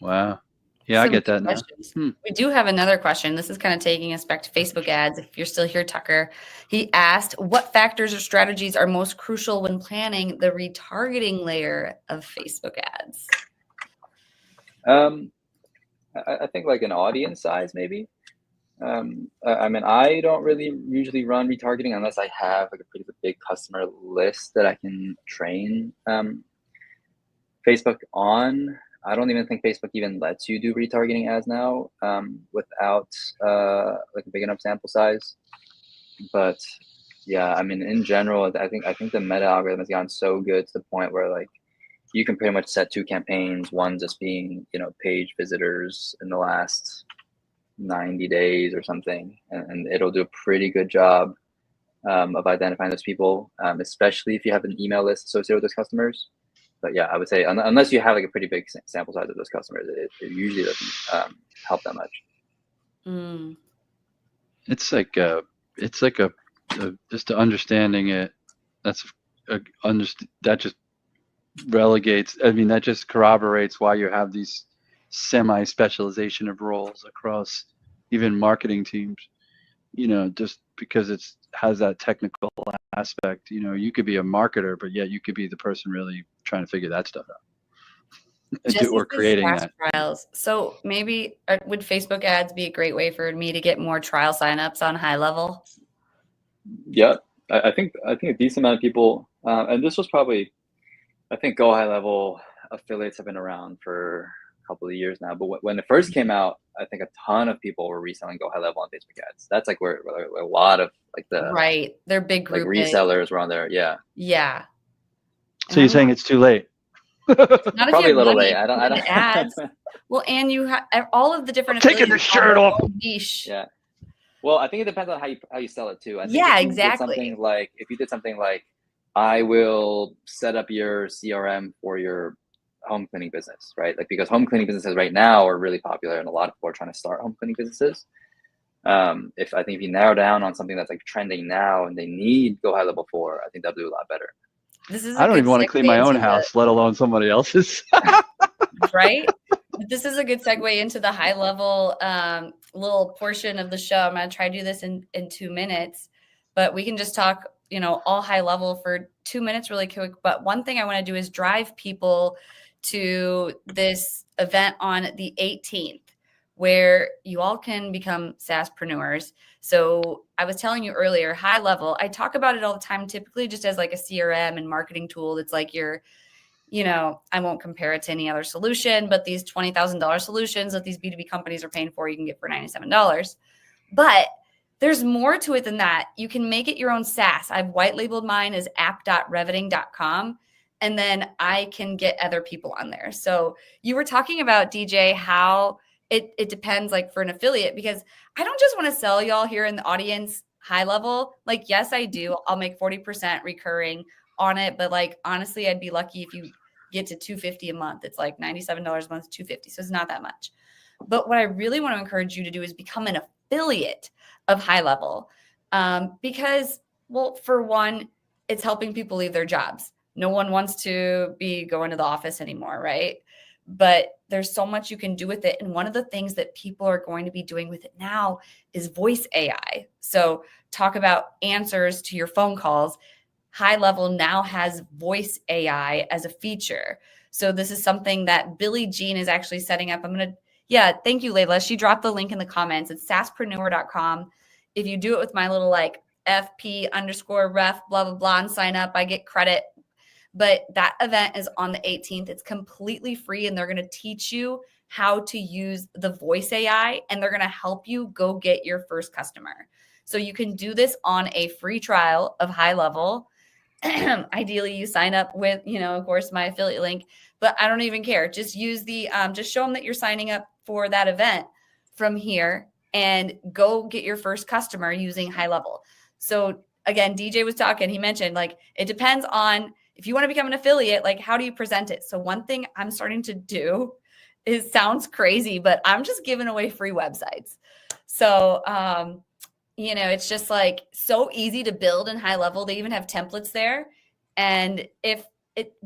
Wow. Yeah, I get that now. We do have another question. This is kind of taking us back to Facebook ads. If you're still here, Tucker, he asked, what factors or strategies are most crucial when planning the retargeting layer of Facebook ads? I think like an audience size, maybe. I mean, I don't really usually run retargeting unless I have like a pretty big customer list that I can train Facebook on. I don't even think Facebook even lets you do retargeting ads now without like a big enough sample size. But yeah, I mean, in general, I think the meta algorithm has gotten so good to the point where like you can pretty much set 2 campaigns, one just being, you know, page visitors in the last 90 days or something, and it'll do a pretty good job of identifying those people, especially if you have an email list associated with those customers. But yeah, I would say unless you have like a pretty big sample size of those customers, it usually doesn't help that much. It's like just understanding it. That just relegates. I mean, that just corroborates why you have these semi-specialization of roles across even marketing teams. You know, just because it has that technical aspect. You know, you could be a marketer, but yet you could be the person really trying to figure that stuff out. Or creating that. Trials. So maybe would Facebook ads be a great way for me to get more trial signups on high level? Yeah, I think a decent amount of people, and this was probably, I think Go High Level affiliates have been around for a couple of years now. But when it first came out, I think a ton of people were reselling Go High Level on Facebook ads. That's like where a lot of like their big group like resellers were on there. Yeah. Yeah. So you're saying it's too late? Not probably a little late. I don't. Ads. Well, and you have all of the different. Taking the shirt off. Niche. Yeah. Well, I think it depends on how you sell it too. I think exactly. If you did something like, I will set up your CRM for your home cleaning business, right? Like, because home cleaning businesses right now are really popular and a lot of people are trying to start home cleaning businesses. If you narrow down on something that's like trending now and they need Go High Level for, I think that'll do a lot better. I don't even want to clean my own house, let alone somebody else's. Right? But this is a good segue into the high level little portion of the show. I'm going to try to do this in 2 minutes, but we can just talk, you know, all high level for 2 minutes really quick. But one thing I want to do is drive people to this event on the 18th, where you all can become SaaSpreneurs. So I was telling you earlier, high level, I talk about it all the time, typically just as like a CRM and marketing tool. It's like your, you know, I won't compare it to any other solution, but these $20,000 solutions that these B2B companies are paying for, you can get for $97. But there's more to it than that. You can make it your own SaaS. I've white labeled mine as app.reveting.com. And then I can get other people on there. So you were talking about, DJ, how it depends, like for an affiliate, because I don't just want to sell y'all here in the audience high level. Like, yes, I do. I'll make 40% recurring on it. But like, honestly, I'd be lucky if you get to $250 a month. It's like $97 a month, $250. So it's not that much. But what I really want to encourage you to do is become an affiliate of high level. Because, well, for one, it's helping people leave their jobs. No one wants to be going to the office anymore, right? But there's so much you can do with it. And one of the things that people are going to be doing with it now is voice AI. So talk about answers to your phone calls. High Level now has voice AI as a feature. So this is something that Billie Jean is actually setting up. Thank you, Layla. She dropped the link in the comments. It's SaaSpreneur.com. If you do it with my little like FP_ref, blah, blah, blah, and sign up, I get credit. But that event is on the 18th. It's completely free, and they're going to teach you how to use the voice AI, and they're going to help you go get your first customer. So you can do this on a free trial of High Level. Ideally, you sign up with, you know, of course, my affiliate link, but I don't even care. Just use just show them that you're signing up for that event from here and go get your first customer using High Level. So again, DJ was talking, he mentioned like, it depends on if you want to become an affiliate, like how do you present it? So one thing I'm starting to do it sounds crazy, but I'm just giving away free websites. So, it's just like so easy to build in high level. They even have templates there. And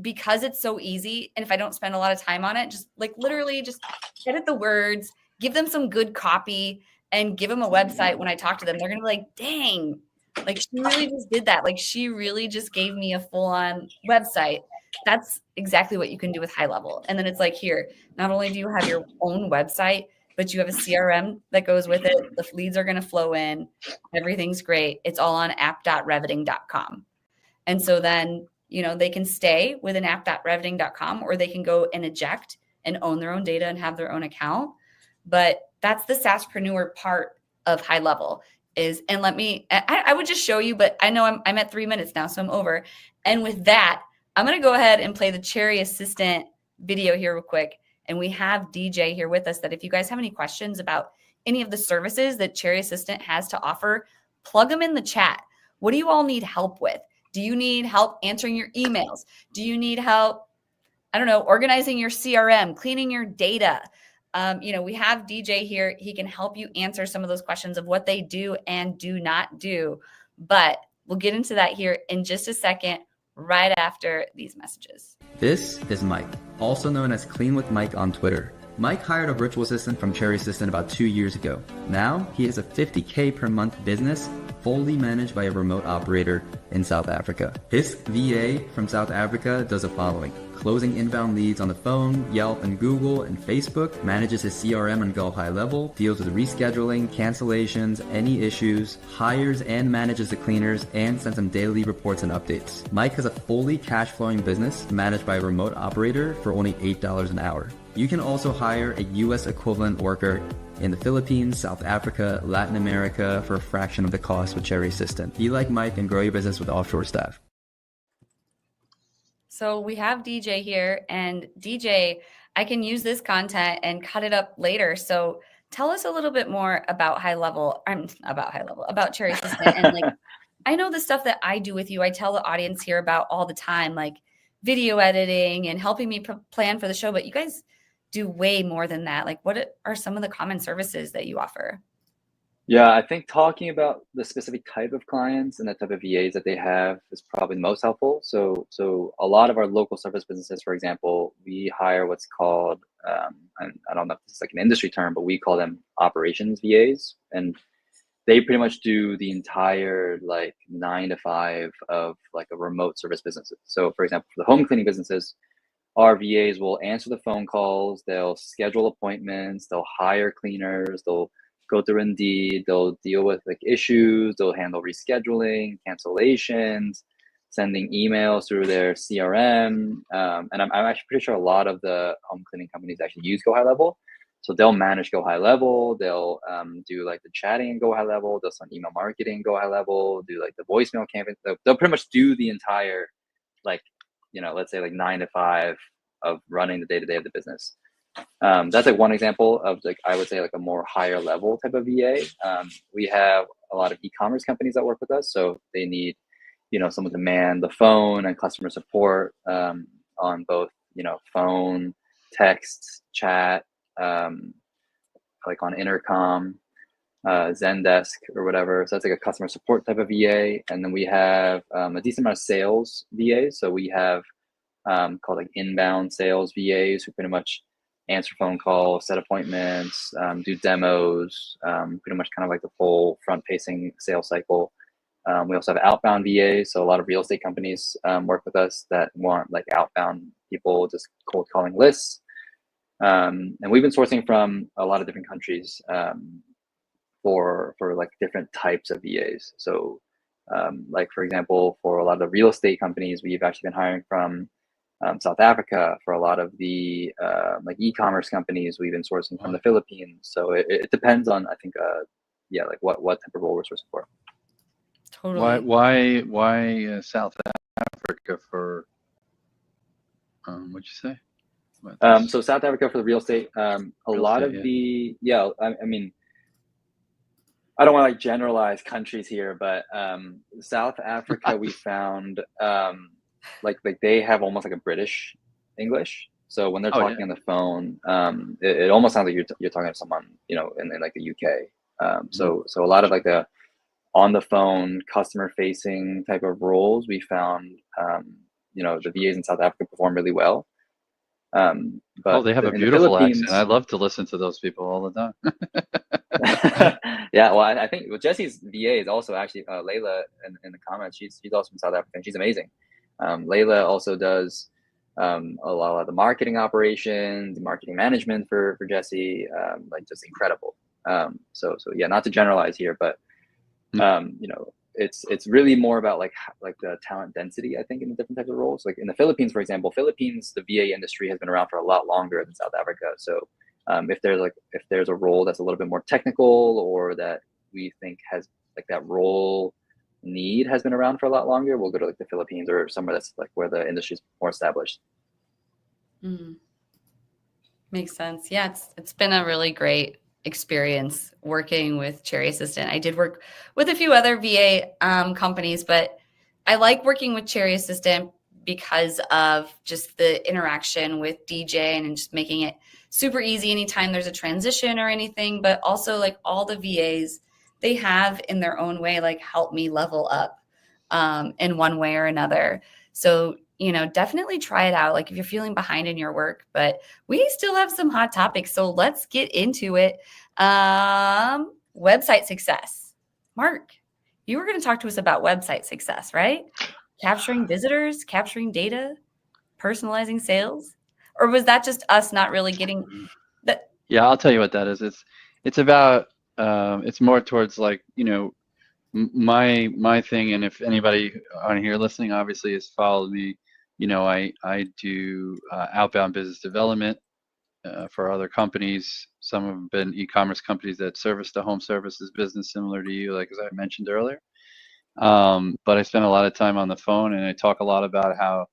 because it's so easy, and if I don't spend a lot of time on it, just like literally just edit the words, give them some good copy, and give them a website. When I talk to them, they're going to be like, dang, like she really just did that. Like she really just gave me a full on website. That's exactly what you can do with high level. And then it's like, here, not only do you have your own website, but you have a CRM that goes with it. The leads are going to flow in. Everything's great. It's all on app.reveting.com. And so then, they can stay with an app.reveting.com, or they can go and eject and own their own data and have their own account. But that's the SaaSpreneur part of high level and I would just show you, but I know I'm at 3 minutes now, so I'm over. And with that, I'm going to go ahead and play the Cherry Assistant video here real quick. And we have DJ here with us that if you guys have any questions about any of the services that Cherry Assistant has to offer, plug them in the chat. What do you all need help with? Do you need help answering your emails? Do you need help, organizing your CRM, cleaning your data? We have DJ here. He can help you answer some of those questions of what they do and do not do. But we'll get into that here in just a second, right after these messages. This is Mike, also known as Clean with Mike on Twitter. Mike hired a virtual assistant from Cherry Assistant about 2 years ago. Now he has a $50K per month business fully managed by a remote operator in South Africa. His VA from South Africa does the following: closing inbound leads on the phone, Yelp and Google and Facebook, manages his CRM and Go High Level, deals with rescheduling, cancellations, any issues, hires and manages the cleaners, and sends them daily reports and updates. Mike has a fully cash flowing business managed by a remote operator for only $8 an hour. You can also hire a US equivalent worker in the Philippines, South Africa, Latin America for a fraction of the cost with Cherry Assistant. Be like Mike and grow your business with offshore staff. So we have DJ here, and DJ, I can use this content and cut it up later. So tell us a little bit more about about Cherry Assistant. And like, I know the stuff that I do with you, I tell the audience here about all the time, like video editing and helping me plan for the show, but you guys do way more than that. Like, what are some of the common services that you offer? Yeah, I think talking about the specific type of clients and the type of VAs that they have is probably the most helpful. So a lot of our local service businesses, for example, we hire what's called, and I don't know if this is like an industry term, but we call them operations VAs. And they pretty much do the entire 9 to 5 of like a remote service business. So for example, for the home cleaning businesses, our VAs will answer the phone calls, they'll schedule appointments, they'll hire cleaners, they'll go through Indeed, they'll deal with like issues, they'll handle rescheduling, cancellations, sending emails through their CRM. And I'm actually pretty sure a lot of the home cleaning companies actually use Go High Level. So they'll manage Go High Level, they'll do like the chatting in Go High Level, they'll send email marketing Go High Level, do like the voicemail campaign. They'll pretty much do the entire let's say 9 to 5 of running the day-to-day of the business. That's like one example of I would say a more higher level type of VA. We have a lot of e-commerce companies that work with us, so they need someone to man the phone and customer support on both phone, text, chat, like on intercom, Zendesk or whatever. So that's like a customer support type of VA. And then we have a decent amount of sales VAs. So we have called like inbound sales VAs who pretty much answer phone calls, set appointments, do demos, pretty much kind of like the full front facing sales cycle. We also have outbound VAs. So a lot of real estate companies work with us that want like outbound people just cold calling lists. And we've been sourcing from a lot of different countries for like different types of VAs. So like for example, for a lot of the real estate companies, we've actually been hiring from South Africa. For a lot of the like e-commerce companies, we've been sourcing from the Philippines. So it depends on, I think, like what type of role we're sourcing for. Totally. Why South Africa for what'd you say? So South Africa for the real estate, I mean, I don't want to generalize countries here, but South Africa we found like they have almost like a British English. So when they're Oh, talking yeah. on the phone, it almost sounds like you're talking to someone, you know, in like the UK. So a lot of like the on the phone customer facing type of roles, we found, you know, the VAs in South Africa perform really well. Oh, But they have a in the beautiful accent. I Philippines, love to listen to those people all the time. yeah, well, I think Jesse's VA is also actually Layla in the comments. She's also from South Africa and she's amazing. Layla also does a lot of the marketing operations, marketing management for Jesse, like just incredible. So yeah, not to generalize here, but you know, it's really more about like the talent density, I think, in the different types of roles. Like in the Philippines, for example, the VA industry has been around for a lot longer than South Africa. So if there's a role that's a little bit more technical, or that we think has like that role need has been around for a lot longer, we'll go to like the Philippines or somewhere that's like where the industry is more established. Makes sense. Yeah, it's been a really great experience working with Cherry Assistant. I did work with a few other VA companies, but I like working with Cherry Assistant because of just the interaction with DJ and just making it super easy anytime there's a transition or anything. But also like all the VAs, they have in their own way like helped me level up in one way or another. So, you know, definitely try it out. Like if you're feeling behind in your work, but we still have some hot topics. So let's get into it. Website success. Marc, you were going to talk to us about website success, right? Capturing visitors, capturing data, personalizing sales, or was that just us not really getting that? Yeah, I'll tell you what that is. It's about it's more towards like, you know, my thing. And if anybody on here listening obviously has followed me, you know, I do outbound business development for other companies. Some have been e-commerce companies that service the home services business, similar to you, like as I mentioned earlier. But I spend a lot of time on the phone, and I talk a lot about how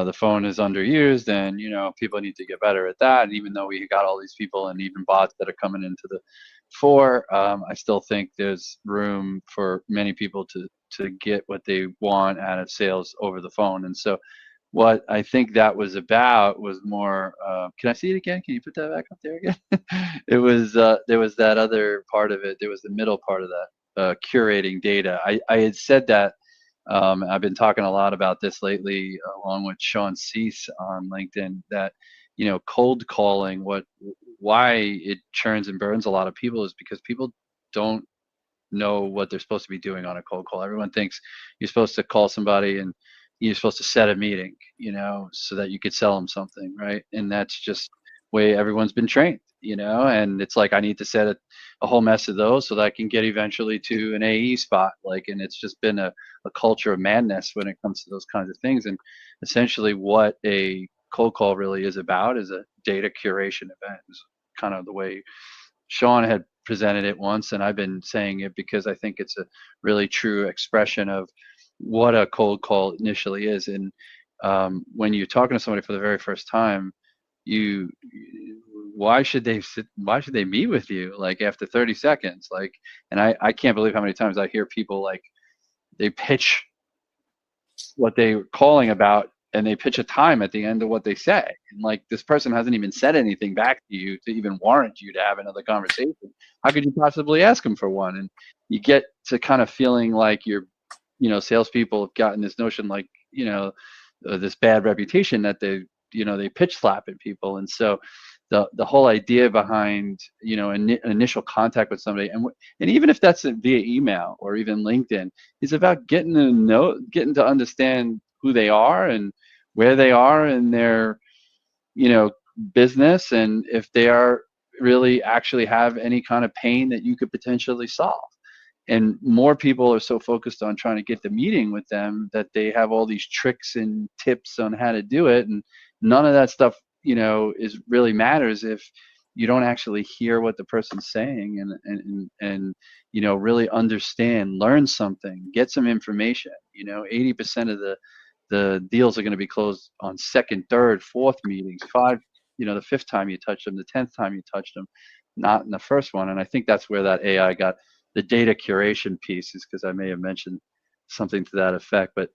the phone is underused, and you know, people need to get better at that. And even though we got all these people and even bots that are coming into the fore, I still think there's room for many people to get what they want out of sales over the phone. And so what I think that was about was more, can I see it again? Can you put that back up there again? It was, there was that other part of it. There was the middle part of that, curating data. I had said that, I've been talking a lot about this lately, along with Sean Cease on LinkedIn, that, you know, cold calling, why it churns and burns a lot of people is because people don't know what they're supposed to be doing on a cold call. Everyone thinks you're supposed to call somebody and you're supposed to set a meeting, you know, so that you could sell them something, right? And that's just way everyone's been trained, you know. And it's like I need to set a whole mess of those so that I can get eventually to an AE spot, like. And it's just been a culture of madness when it comes to those kinds of things. And essentially what a cold call really is about is a data curation event, is kind of the way Sean had presented it once, and I've been saying it because I think it's a really true expression of what a cold call initially is. And when you're talking to somebody for the very first time, why should they meet with you like after 30 seconds? Like, and I can't believe how many times I hear people like they pitch what they're calling about, and they pitch a time at the end of what they say. And like, this person hasn't even said anything back to you to even warrant you to have another conversation. How could you possibly ask them for one? And you get to kind of feeling like you know, salespeople have gotten this notion, like, you know, this bad reputation that they pitch slap at people. And so the whole idea behind, you know, initial contact with somebody, and even if that's via email or even LinkedIn, is about getting to understand who they are and where they are in their, you know, business, and if they are really actually have any kind of pain that you could potentially solve. And more people are so focused on trying to get the meeting with them that they have all these tricks and tips on how to do it, and none of that stuff, you know, is really matters if you don't actually hear what the person's saying and you know, really understand, learn something, get some information. You know, 80% of the deals are going to be closed on second, third, fourth meetings, you know, the fifth time you touch them, the 10th time you touch them, not in the first one. And I think that's where that AI got the data curation piece, is because I may have mentioned something to that effect. But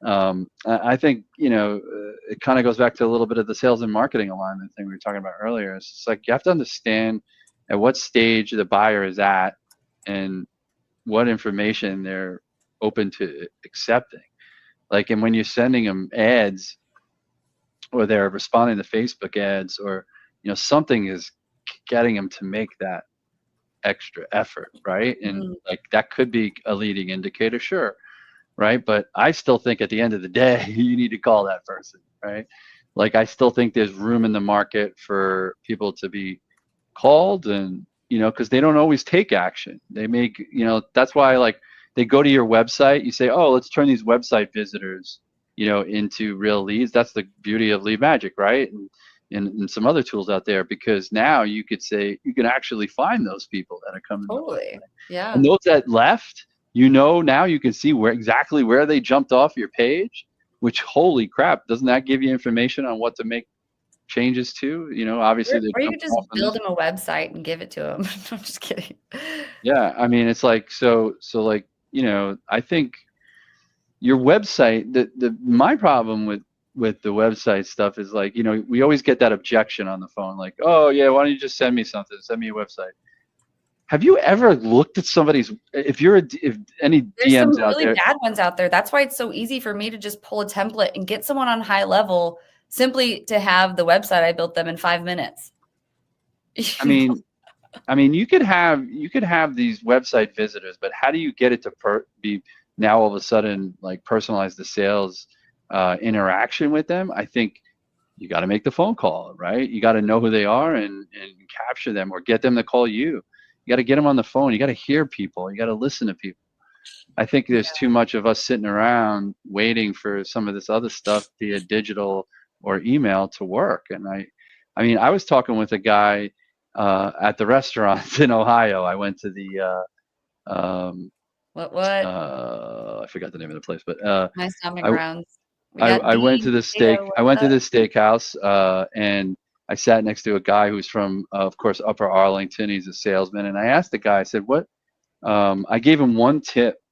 I think, it kind of goes back to a little bit of the sales and marketing alignment thing we were talking about earlier. It's just like you have to understand at what stage the buyer is at and what information they're open to accepting. Like, and when you're sending them ads or they're responding to Facebook ads, or, something is getting them to make that extra effort, right? And like that could be a leading indicator, sure, right? But I still think at the end of the day, you need to call that person, right? Like, I still think there's room in the market for people to be called, and because they don't always take action. They make, that's why, like, they go to your website, you say, oh, let's turn these website visitors into real leads. That's the beauty of Lead Magic, right? And some other tools out there, because now you could say you can actually find those people that are coming. Totally. Yeah. And those that left, now you can see exactly where they jumped off your page, which, holy crap, doesn't that give you information on what to make changes to? Obviously, or you could just build them a website and give it to them. I'm just kidding. Yeah, I mean, it's like, so like, I think your website, my problem with the website stuff is, like, we always get that objection on the phone, like, oh yeah, why don't you just send me something, send me a website. Have you ever looked at somebody's, if any There's DMs some out really there? bad ones out there. That's why it's so easy for me to just pull a template and get someone on high level simply to have the website I built them in 5 minutes. I mean, you could have these website visitors, but how do you get it to be now all of a sudden, like, personalize the sales interaction with them? I think you got to make the phone call, right? You got to know who they are and capture them, or get them to call you. You got to get them on the phone. You got to hear people. You got to listen to people. I think there's too much of us sitting around waiting for some of this other stuff via digital or email to work. And I mean, I was talking with a guy at the restaurant in Ohio. I went to the I forgot the name of the place, but My stomach grounds. I went to the steakhouse, and I sat next to a guy who's from, of course, Upper Arlington. He's a salesman, and I asked the guy, I said, what? I gave him one tip,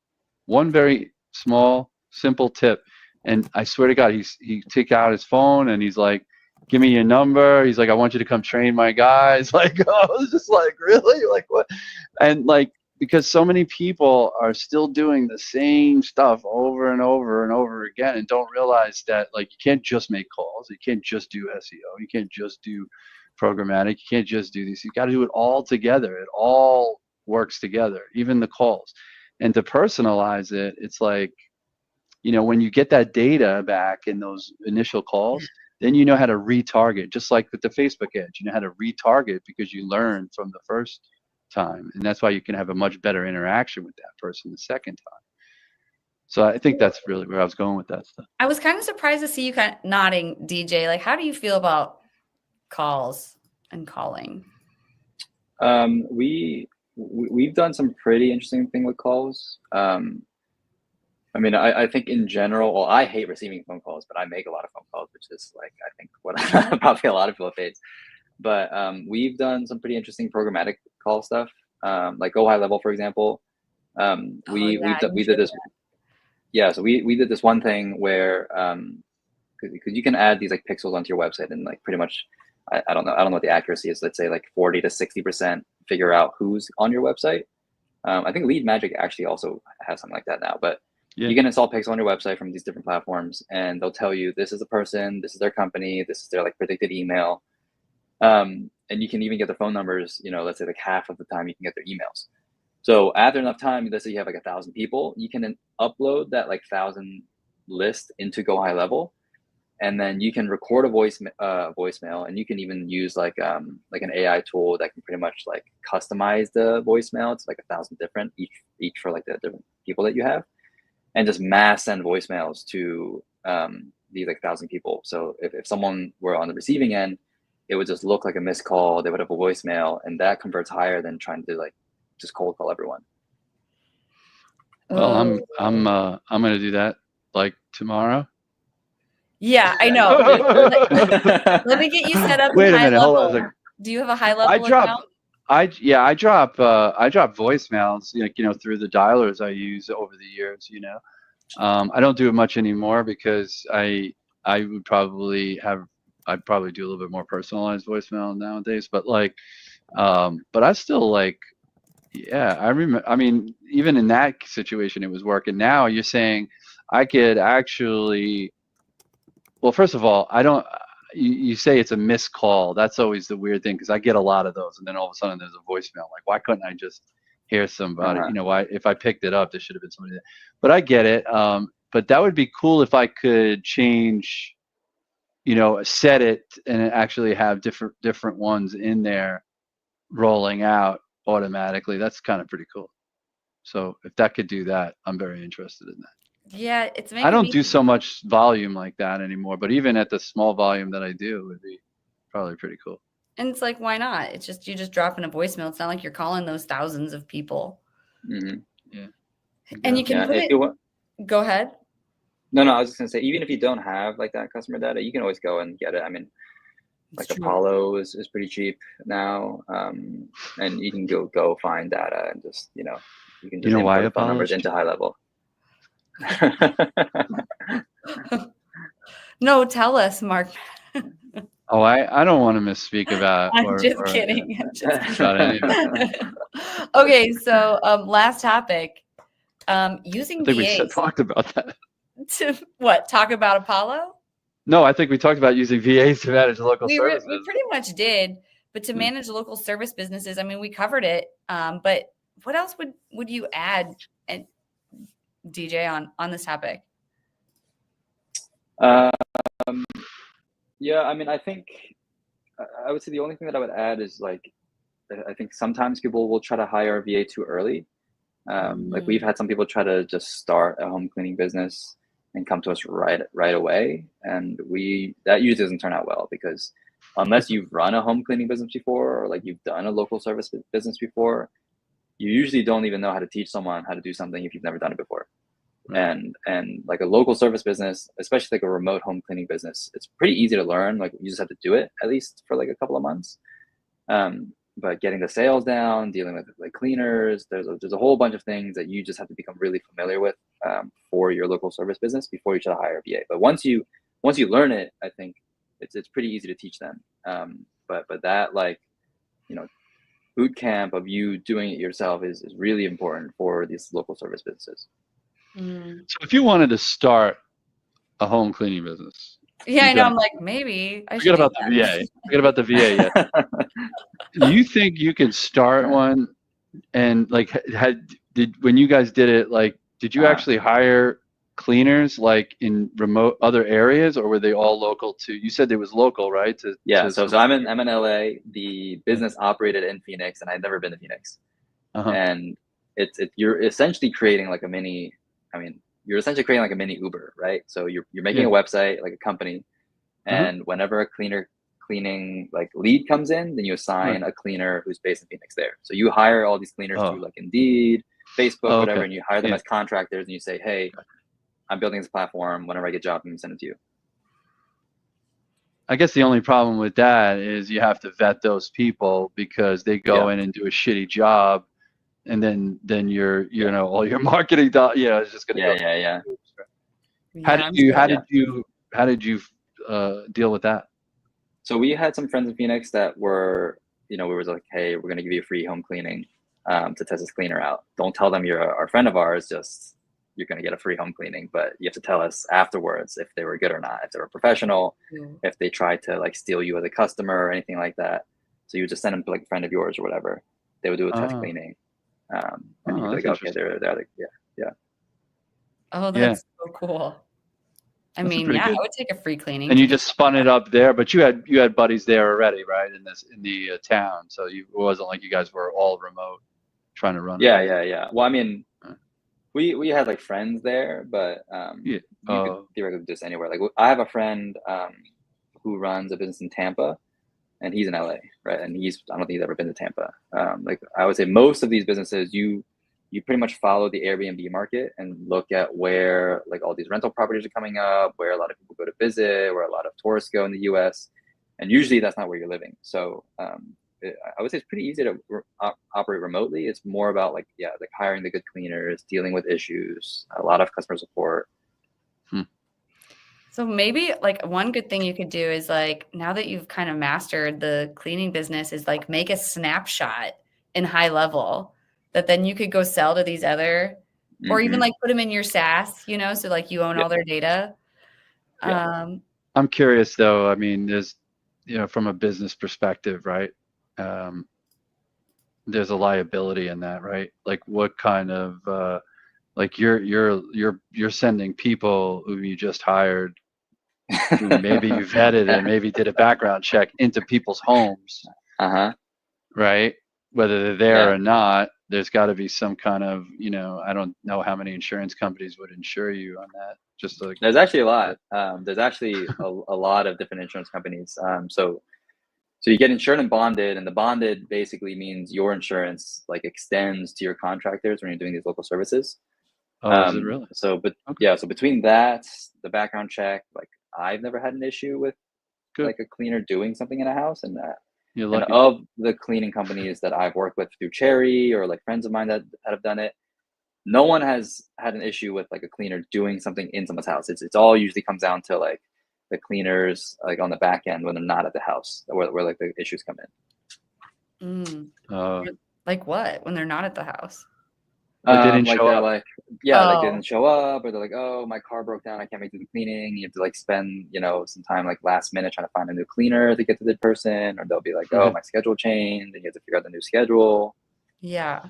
one very small, simple tip, and I swear to God, he took out his phone and he's like, give me your number. He's like, I want you to come train my guys. Like, oh, I was just like, really? Like, what? And like, because so many people are still doing the same stuff over and over and over again, and don't realize that, like, you can't just make calls. You can't just do SEO. You can't just do programmatic. You can't just do these. You got to do it all together. It all works together, even the calls. And to personalize it, it's like, when you get that data back in those initial calls, then you know how to retarget, just like with the Facebook ads. You know how to retarget because you learned from the first time, and that's why you can have a much better interaction with that person the second time. So I think that's really where I was going with that stuff. I was kind of surprised to see you kind of nodding, DJ. Like, how do you feel about calls and calling? We've done some pretty interesting thing with calls. I mean, I think in general, well, I hate receiving phone calls, but I make a lot of phone calls, which is, like, I think what probably a lot of people face. But we've done some pretty interesting programmatic call stuff, like Go High Level, for example. We did this. Yeah, so we did this one thing where, because you can add these, like, pixels onto your website, and, like, pretty much, I don't know what the accuracy is. Let's say like 40 to 60% figure out who's on your website. I think Lead Magic actually also has something like that now, but you can install pixel on your website from these different platforms, and they'll tell you this is the person, this is their company, this is their, like, predicted email. And you can even get their phone numbers, let's say like half of the time you can get their emails. So after enough time, let's say you have like 1,000 people, you can then upload that like 1,000 list into Go High Level, and then you can record a voicemail, and you can even use like an AI tool that can pretty much like customize the voicemail. It's like 1,000 different, each for like the different people that you have, and just mass send voicemails to these like 1,000 people. So if someone were on the receiving end, it would just look like a missed call. They would have a voicemail, and that converts higher than trying to like just cold call everyone. Well, I'm gonna do that like tomorrow. Yeah, I know. Let me get you set up. Wait a minute, level. hold on. Do you have a high level account? I drop voicemails, through the dialers I use over the years, I don't do it much anymore because I would probably I'd probably do a little bit more personalized voicemail nowadays. But like, but I still like, yeah, I remember. I mean, even in that situation, it was working. Now you're saying I could actually. Well, first of all, I don't. You say it's a missed call. That's always the weird thing because I get a lot of those, and then all of a sudden there's a voicemail. Like, why couldn't I just hear somebody? You know, why if I picked it up, there should have been somebody there. But I get it. But that would be cool if I could change, you know, set it and actually have different ones in there rolling out automatically. That's kind of pretty cool. So if that could do that, I'm very interested in that. Yeah, it's making I don't me do so much volume like that anymore, but even at the small volume that I do, it would be probably pretty cool. And it's like, why not? It's just you just drop in a voicemail. It's not like you're calling those thousands of people. Mm-hmm. Yeah. And you can put it. Go ahead. No, I was just gonna say, even if you don't have like that customer data, you can always go and get it. I mean, like Apollo is pretty cheap now, and you can go find data and just you can just import phone numbers into high level. No, tell us, Mark. Oh, I don't want to misspeak about. I'm just kidding. Okay, so last topic. Using VAs. I think we talked about that. To what? Talk about Apollo? No, I think we talked about using VAs to manage local services. We pretty much did, but to manage local service businesses, I mean, we covered it. But what else would you add, and DJ, on this topic? Yeah, I mean, I think I would say the only thing that I would add is like, I think sometimes people will try to hire a VA too early. Like we've had some people try to just start a home cleaning business and come to us right away, and that usually doesn't turn out well because unless you've run a home cleaning business before or like you've done a local service business before, you usually don't even know how to teach someone how to do something if you've never done it before. And like a local service business, especially like a remote home cleaning business, it's pretty easy to learn. Like you just have to do it at least for like a couple of months. But getting the sales down, dealing with like cleaners, there's a whole bunch of things that you just have to become really familiar with for your local service business before you try to hire a VA. But once you learn it, I think it's pretty easy to teach them. But that like, boot camp of you doing it yourself is really important for these local service businesses. So if you wanted to start a home cleaning business. Yeah, I know. I'm like, maybe I should forget about the VA. Forget about the VA yet. Do you think you could start one and like when you guys did it, like, did you actually hire cleaners like in remote other areas, or were they all local to? You said it was local, right? So I'm in LA. The business operated in Phoenix, and I'd never been to Phoenix. And you're essentially creating like a mini. I mean, you're essentially creating like a mini Uber, right? So you're making a website, like a company, and whenever a cleaning like lead comes in, then you assign a cleaner who's based in Phoenix there. So you hire all these cleaners through like Indeed, Facebook, whatever, and you hire them as contractors, and you say, hey, I'm building this platform. Whenever I get a job, I'm gonna send it to you. I guess the only problem with that is you have to vet those people because they go in and do a shitty job. And then you're all your marketing it's just gonna go. How did you deal with that? So we had some friends in Phoenix that were we were like, hey, we're gonna give you a free home cleaning to test this cleaner out. Don't tell them you're a friend of ours, just you're gonna get a free home cleaning, but you have to tell us afterwards if they were good or not, if they were professional, if they tried to like steal you as a customer or anything like that. So you would just send them to like a friend of yours or whatever. They would do a test cleaning. And you'd be like, okay, they're like, yeah. Oh, that's so cool. I mean, I would take a free cleaning. And you just spun it up there, but you had buddies there already, right? In the town, so it wasn't like you guys were all remote trying to run. Yeah. Well, I mean, we had like friends there, but you could theoretically do this anywhere. Like I have a friend who runs a business in Tampa. And he's in LA, right? And I don't think he's ever been to Tampa. Like I would say most of these businesses, you pretty much follow the Airbnb market and look at where like all these rental properties are coming up, where a lot of people go to visit, where a lot of tourists go in the US. And usually that's not where you're living. So I would say it's pretty easy to operate remotely. It's more about like hiring the good cleaners, dealing with issues, a lot of customer support. So maybe like one good thing you could do is like, now that you've kind of mastered the cleaning business, is like make a snapshot in high level that then you could go sell to these other, or even like put them in your SaaS, you know, so like you own all their data. I'm curious though. I mean, there's, you know, from a business perspective, right? There's a liability in that, right? Like what kind of, like you're sending people who you just hired, who maybe you've vetted and maybe did a background check into people's homes, right? Whether they're there or not, there's got to be some kind of, you know, I don't know how many insurance companies would insure you on that. Just like there's actually a lot. There's actually a lot of different insurance companies. So you get insured and bonded, and the bonded basically means your insurance like extends to your contractors when you're doing these local services. Oh, is it really? So, but so between that, the background check, like I've never had an issue with like a cleaner doing something in a house, and of the cleaning companies that I've worked with through Cherry or like friends of mine that have done it, no one has had an issue with like a cleaner doing something in someone's house. It's all usually comes down to like the cleaners like on the back end when they're not at the house, where like the issues come in. Like what? When they're not at the house? They didn't like show they're up. like, like they didn't show up, or they're like, oh, my car broke down, I can't make the cleaning. You have to like spend, you know, some time like last minute trying to find a new cleaner to get to the person, or they'll be like, oh, my schedule changed, and you have to figure out the new schedule. Yeah,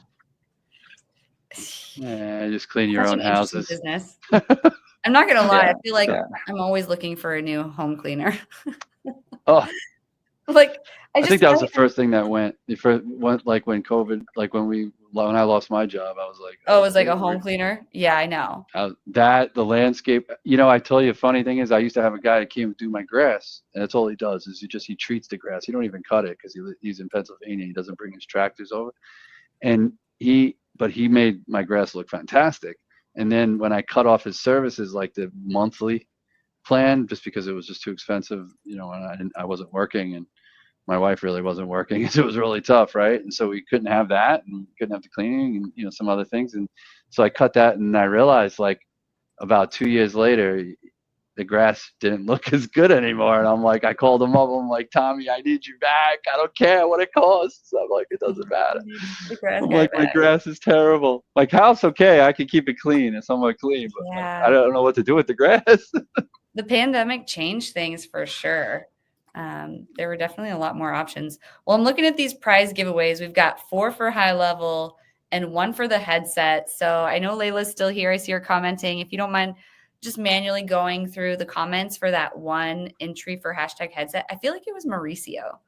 just clean your own houses. Business. I'm not gonna lie, I feel like I'm always looking for a new home cleaner. Like I think that was the first thing that went. The first went like when COVID, like when I lost my job, I was like, oh, it was like a home cleaner. Yeah, I know. The landscape. You know, I tell you, funny thing is, I used to have a guy that came to do my grass, and that's all he does is he treats the grass. He don't even cut it because he's in Pennsylvania. He doesn't bring his tractors over, and he made my grass look fantastic. And then when I cut off his services, like the monthly plan, just because it was just too expensive, you know, and I wasn't working, and my wife really wasn't working, so it was really tough, right? And so we couldn't have that, and couldn't have the cleaning, and you know, some other things. And so I cut that, and I realized like about 2 years later, the grass didn't look as good anymore. And I'm like, I called him up. I'm like, Tommy, I need you back. I don't care what it costs. I'm like, it doesn't matter. I'm like, my grass is terrible. Like, house, okay, I can keep it clean. It's somewhat clean, but like, I don't know what to do with the grass. The pandemic changed things for sure. There were definitely a lot more options. Well, I'm looking at these prize giveaways. We've got 4 for high level and 1 for the headset. So I know Layla's still here. I see her commenting. If you don't mind just manually going through the comments for that one entry for hashtag headset. I feel like it was Mauricio.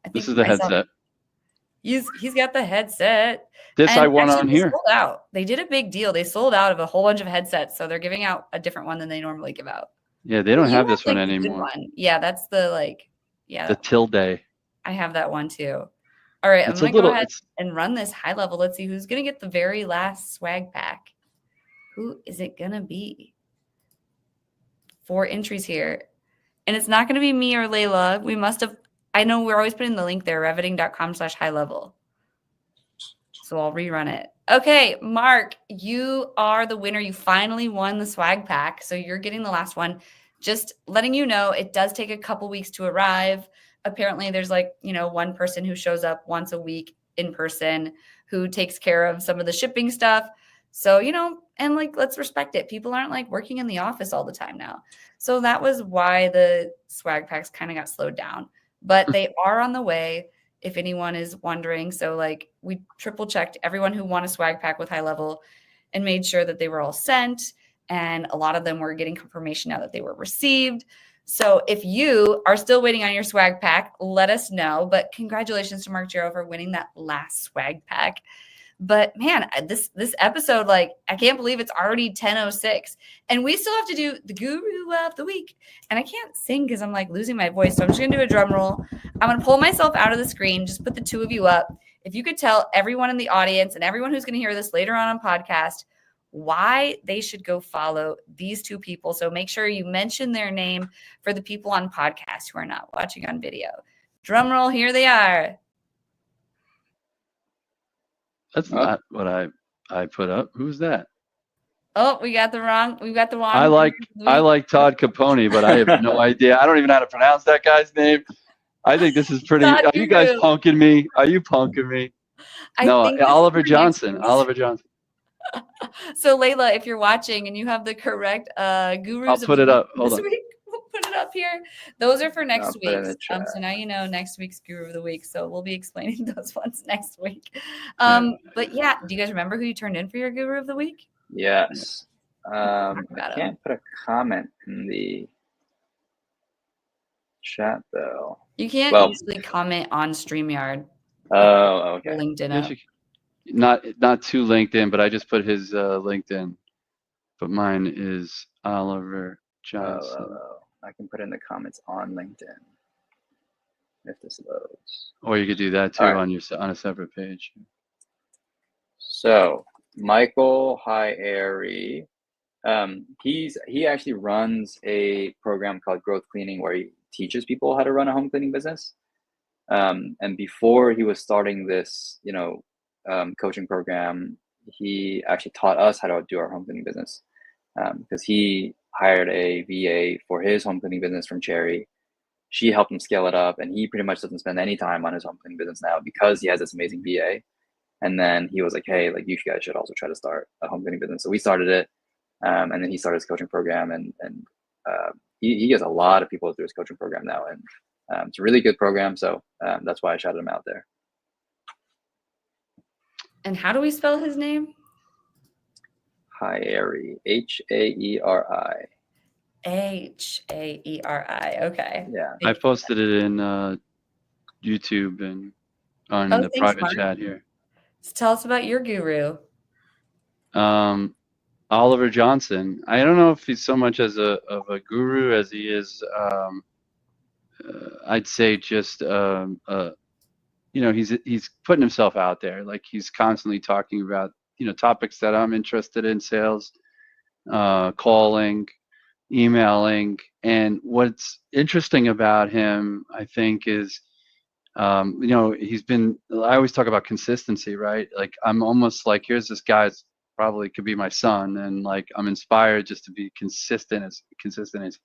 I think this is the headset. He's got the headset. This I won on here. Sold out. They did a big deal. They sold out of a whole bunch of headsets. So they're giving out a different one than they normally give out. Yeah, they don't have this one anymore. Yeah, that's the the tilde. I have that one too. All right, I'm going to go ahead and run this high level. Let's see who's going to get the very last swag pack. Who is it going to be? 4 entries here. And it's not going to be me or Layla. We must have, I know we're always putting the link there, revetting.com/high level. So I'll rerun it. Okay, Marc, you are the winner. You finally won the swag pack. So you're getting the last one. Just letting you know, it does take a couple weeks to arrive. Apparently there's one person who shows up once a week in person who takes care of some of the shipping stuff. So, and let's respect it. People aren't working in the office all the time now. So that was why the swag packs kind of got slowed down, but they are on the way if anyone is wondering. So we triple checked everyone who won a swag pack with high level and made sure that they were all sent. And a lot of them were getting confirmation now that they were received. So if you are still waiting on your swag pack, let us know. But congratulations to Marc Gero for winning that last swag pack. But man, this episode, I can't believe it's already 10:06 and we still have to do the guru of the week. And I can't sing because I'm losing my voice. So I'm just going to do a drum roll. I'm going to pull myself out of the screen, just put the 2 of you up. If you could tell everyone in the audience and everyone who's going to hear this later on podcast, why they should go follow these 2 people. So make sure you mention their name for the people on podcast who are not watching on video. Drum roll, here they are. That's not what I put up. Who's that? Oh, we got the wrong. I like Todd Capone, but I have no idea. I don't even know how to pronounce that guy's name. I think this is pretty. Todd Are you guys Guru. punking me? Are you punking me? No, Oliver Johnson. Oliver Johnson. So Layla, if you're watching and you have the correct gurus, I'll put it up. Hold on. week, we'll put it up here. Those are for next put it in week. the chat. So now you know next week's guru of the week. So we'll be explaining those ones next week. Yeah. But yeah, do you guys remember who you turned in for your guru of the week? Yes. I about can't put a comment in the chat though. You can't usually comment on StreamYard. Oh, okay. LinkedIn Yes, up. not to LinkedIn, but I just put his LinkedIn. But mine is Oliver Johnson. I can put in the comments on LinkedIn if this loads. Or you could do that too on a separate page. So Michael Hyeri, he actually runs a program called Growth Cleaning where he teaches people how to run a home cleaning business. And before he was starting this, coaching program, he actually taught us how to do our home cleaning business because he hired a VA for his home cleaning business from Cherry. She helped him scale it up, and he pretty much doesn't spend any time on his home cleaning business now because he has this amazing VA. And then he was like, hey, like you guys should also try to start a home cleaning business. So we started it, and then he started his coaching program, and he gets a lot of people through his coaching program now, and it's a really good program. So that's why I shouted him out there. And how do we spell his name? Hyeri, Haeri. Haeri. Okay. Yeah. I posted it in YouTube and on the private Marc. chat here. So tell us about your guru. Oliver Johnson. I don't know if he's so much of a guru as he is. I'd say just he's putting himself out there. Like he's constantly talking about topics that I'm interested in: sales, calling, emailing. And what's interesting about him, I think, is he's been. I always talk about consistency, right? Like I'm almost like, here's this guy. Probably could be my son, and like I'm inspired just to be consistent as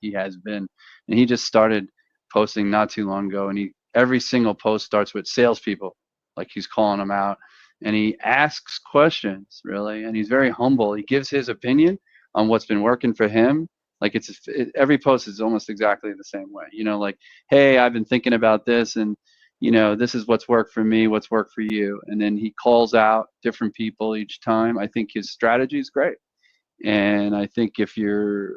he has been. And he just started posting not too long ago, and every single post starts with salespeople, like he's calling them out, and he asks questions really, and he's very humble. He gives his opinion on what's been working for him. Like every post is almost exactly the same way. Like, hey, I've been thinking about this, and this is what's worked for me, what's worked for you. And then he calls out different people each time. I think his strategy is great. And I think if you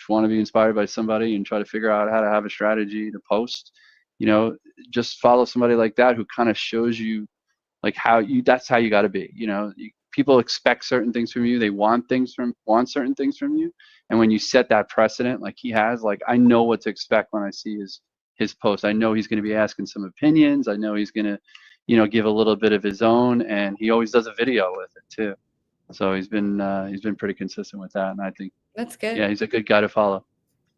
want to be inspired by somebody and try to figure out how to have a strategy to post, just follow somebody like that who kind of shows you like that's how you got to be. People expect certain things from you. They want certain things from you. And when you set that precedent, like he has, like I know what to expect when I see his post. I know he's going to be asking some opinions. I know he's going to, give a little bit of his own, and he always does a video with it too. So he's been pretty consistent with that, and I think that's good. Yeah, he's a good guy to follow.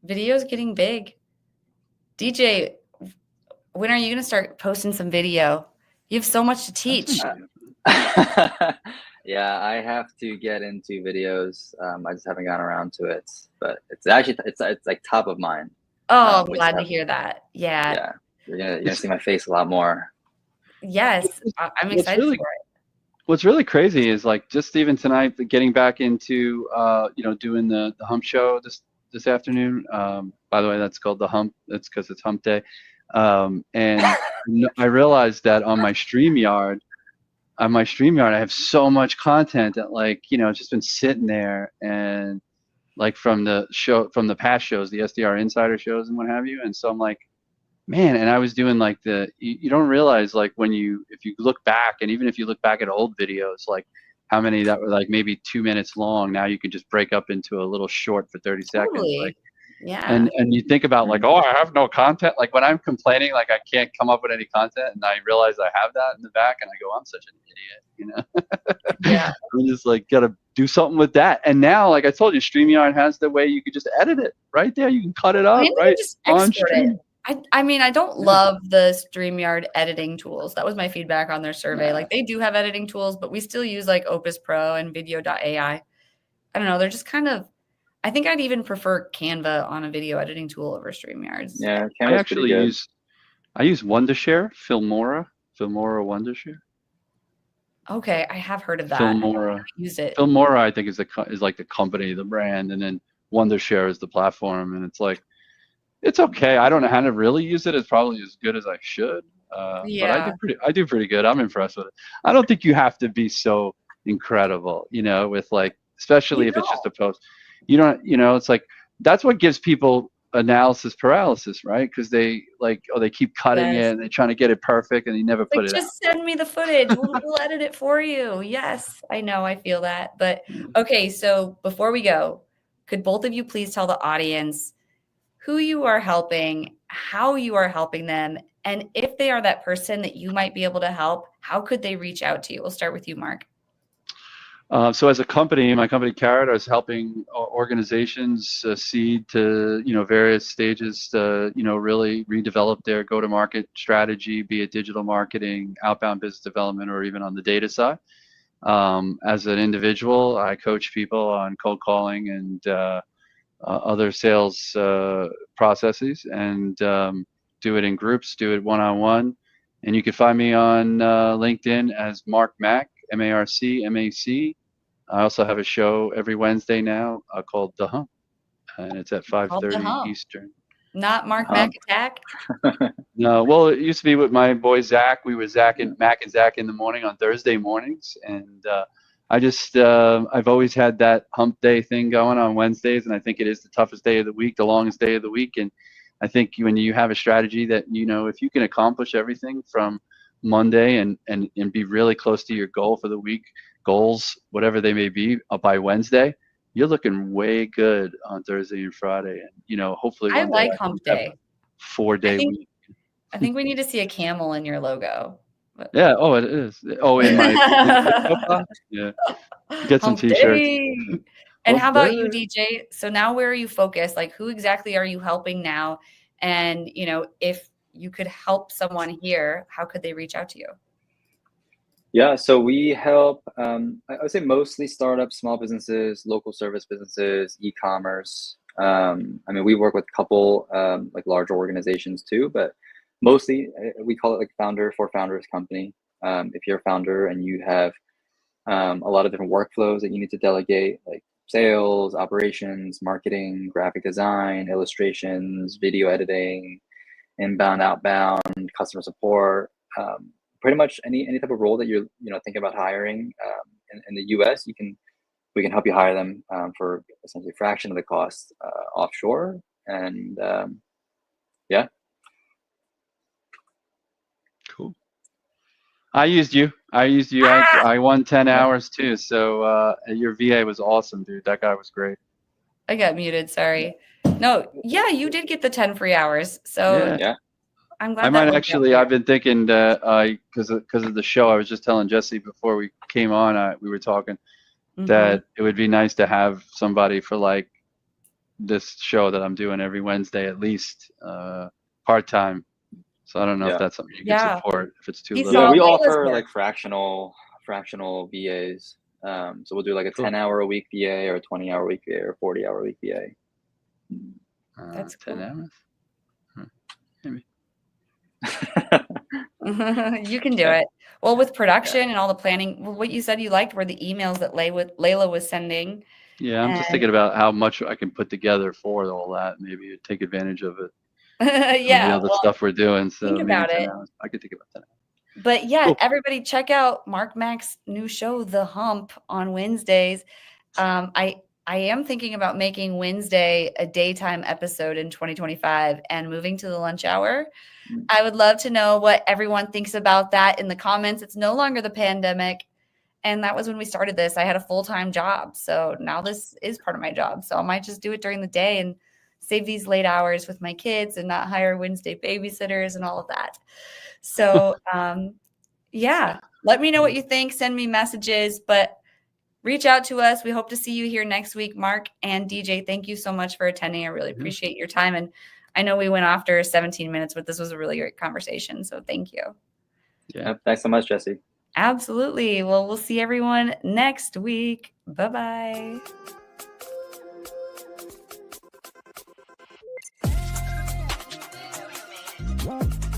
Video's getting big. DJ, when are you going to start posting some video? You have so much to teach. Yeah, I have to get into videos. I just haven't gotten around to it, but it's actually it's like top of mind. Oh, I'm glad to hear that. Yeah. Yeah, you're gonna see my face a lot more. Yes, I'm excited for it. What's really crazy is like just even tonight, getting back into doing the hump show this afternoon. By the way, that's called the hump. That's because it's hump day. And I realized that on my StreamYard, I have so much content that it's just been sitting there, and like from the past shows, the SDR Insider shows and what have you. And so I'm like, man, and I was doing like you don't realize like if you look back, and even if you look back at old videos, like how many that were like maybe 2 minutes long, now you can just break up into a little short for 30 seconds. Like, yeah. And you think about like, oh, I have no content. Like when I'm complaining, like I can't come up with any content, and I realize I have that in the back, and I go, I'm such an idiot, Yeah. I'm just like, gotta do something with that. And now, like I told you, StreamYard has the way you could just edit it right there. You can cut it up right just on export stream. it. I mean, I don't love the StreamYard editing tools. That was my feedback on their survey. Yeah. Like they do have editing tools, but we still use like Opus Pro and video.ai. I don't know. They're just kind of, I think I'd even prefer Canva on a video editing tool over StreamYards. Yeah, I actually use Wondershare, Filmora Wondershare. Okay, I have heard of that. Filmora. Use it. Filmora, I think, is like the company, the brand, and then Wondershare is the platform, and it's like, it's okay. I don't know how to really use it. It's probably as good as I should. But I do pretty good. I'm impressed with it. I don't think you have to be so incredible, with like, especially if it's just a post. You don't, it's like, that's what gives people analysis paralysis, right? Because they keep cutting it and they're trying to get it perfect and you never put it out. Just send me the footage. We'll edit it for you. Yes, I know. I feel that. But okay, so before we go, could both of you please tell the audience who you are helping, how you are helping them, and if they are that person that you might be able to help, how could they reach out to you? We'll start with you, Marc. So as a company, my company Carrot is helping organizations seed to various stages to really redevelop their go-to-market strategy, be it digital marketing, outbound business development, or even on the data side. As an individual, I coach people on cold calling and other sales processes, and do it in groups, do it one-on-one. And you can find me on LinkedIn as Marc Mac, MarcMac. I also have a show every Wednesday now called The Hump, and it's at 5:30 Eastern. Not Marc Mac Attack? No, well, it used to be with my boy Zach. We were Mac and Zach in the morning on Thursday mornings, and I've always had that hump day thing going on Wednesdays, and I think it is the toughest day of the week, the longest day of the week. And I think when you have a strategy that, if you can accomplish everything from Monday and be really close to your goal for the week, goals, whatever they may be, by Wednesday, you're looking way good on Thursday and Friday. And, hopefully I like hump day. 4-day week. I think we need to see a camel in your logo. Yeah. Oh, it is. Oh, in my yeah. Get some t-shirts. And how about you, DJ? So now where are you focused? Like, who exactly are you helping now? And, if you could help someone here, how could they reach out to you? Yeah, so we help, I would say mostly startups, small businesses, local service businesses, e-commerce. I mean, we work with a couple like larger organizations too, but mostly we call it like founder for founders company. If you're a founder and you have a lot of different workflows that you need to delegate, like sales, operations, marketing, graphic design, illustrations, video editing, inbound, outbound, customer support, pretty much any type of role that you're thinking about hiring in the US, we can help you hire them for essentially a fraction of the cost offshore. And yeah. Cool. I used you. I won 10 hours too. So your VA was awesome, dude. That guy was great. I got muted. Sorry. No. Yeah, you did get the 10 free hours. So yeah. I'm glad. I might actually. I've been thinking that because of the show. I was just telling Jesse before we came on. We were talking that it would be nice to have somebody for like this show that I'm doing every Wednesday at least, part time. So I don't know if that's something you can support. If it's too little. Yeah, we offer like fractional VAs. So we'll do like a 10-hour a week VA or a 20-hour a week VA or 40-hour a week VA. That's cool. 10 hours. Maybe. You can do it. Well, with production and all the planning, what you said you liked were the emails that Layla was sending. Yeah, I'm just thinking about how much I can put together for all that. Maybe take advantage of it. Yeah, all the stuff we're doing. So think about it. I could think about that. But yeah, cool. Everybody check out Marc Mac's new show, The Hump, on Wednesdays. I am thinking about making Wednesday a daytime episode in 2025 and moving to the lunch hour. I would love to know what everyone thinks about that in the comments. It's no longer the pandemic. And that was when we started this. I had a full-time job. So now this is part of my job. So I might just do it during the day and save these late hours with my kids and not hire Wednesday babysitters and all of that. So yeah, let me know what you think. Send me messages, but reach out to us. We hope to see you here next week. Marc and DJ, thank you so much for attending. I really appreciate your time. And I know we went after 17 minutes, but this was a really great conversation. So thank you. Yeah. Thanks so much, Jesse. Absolutely. Well, we'll see everyone next week. Bye-bye. You know who made it.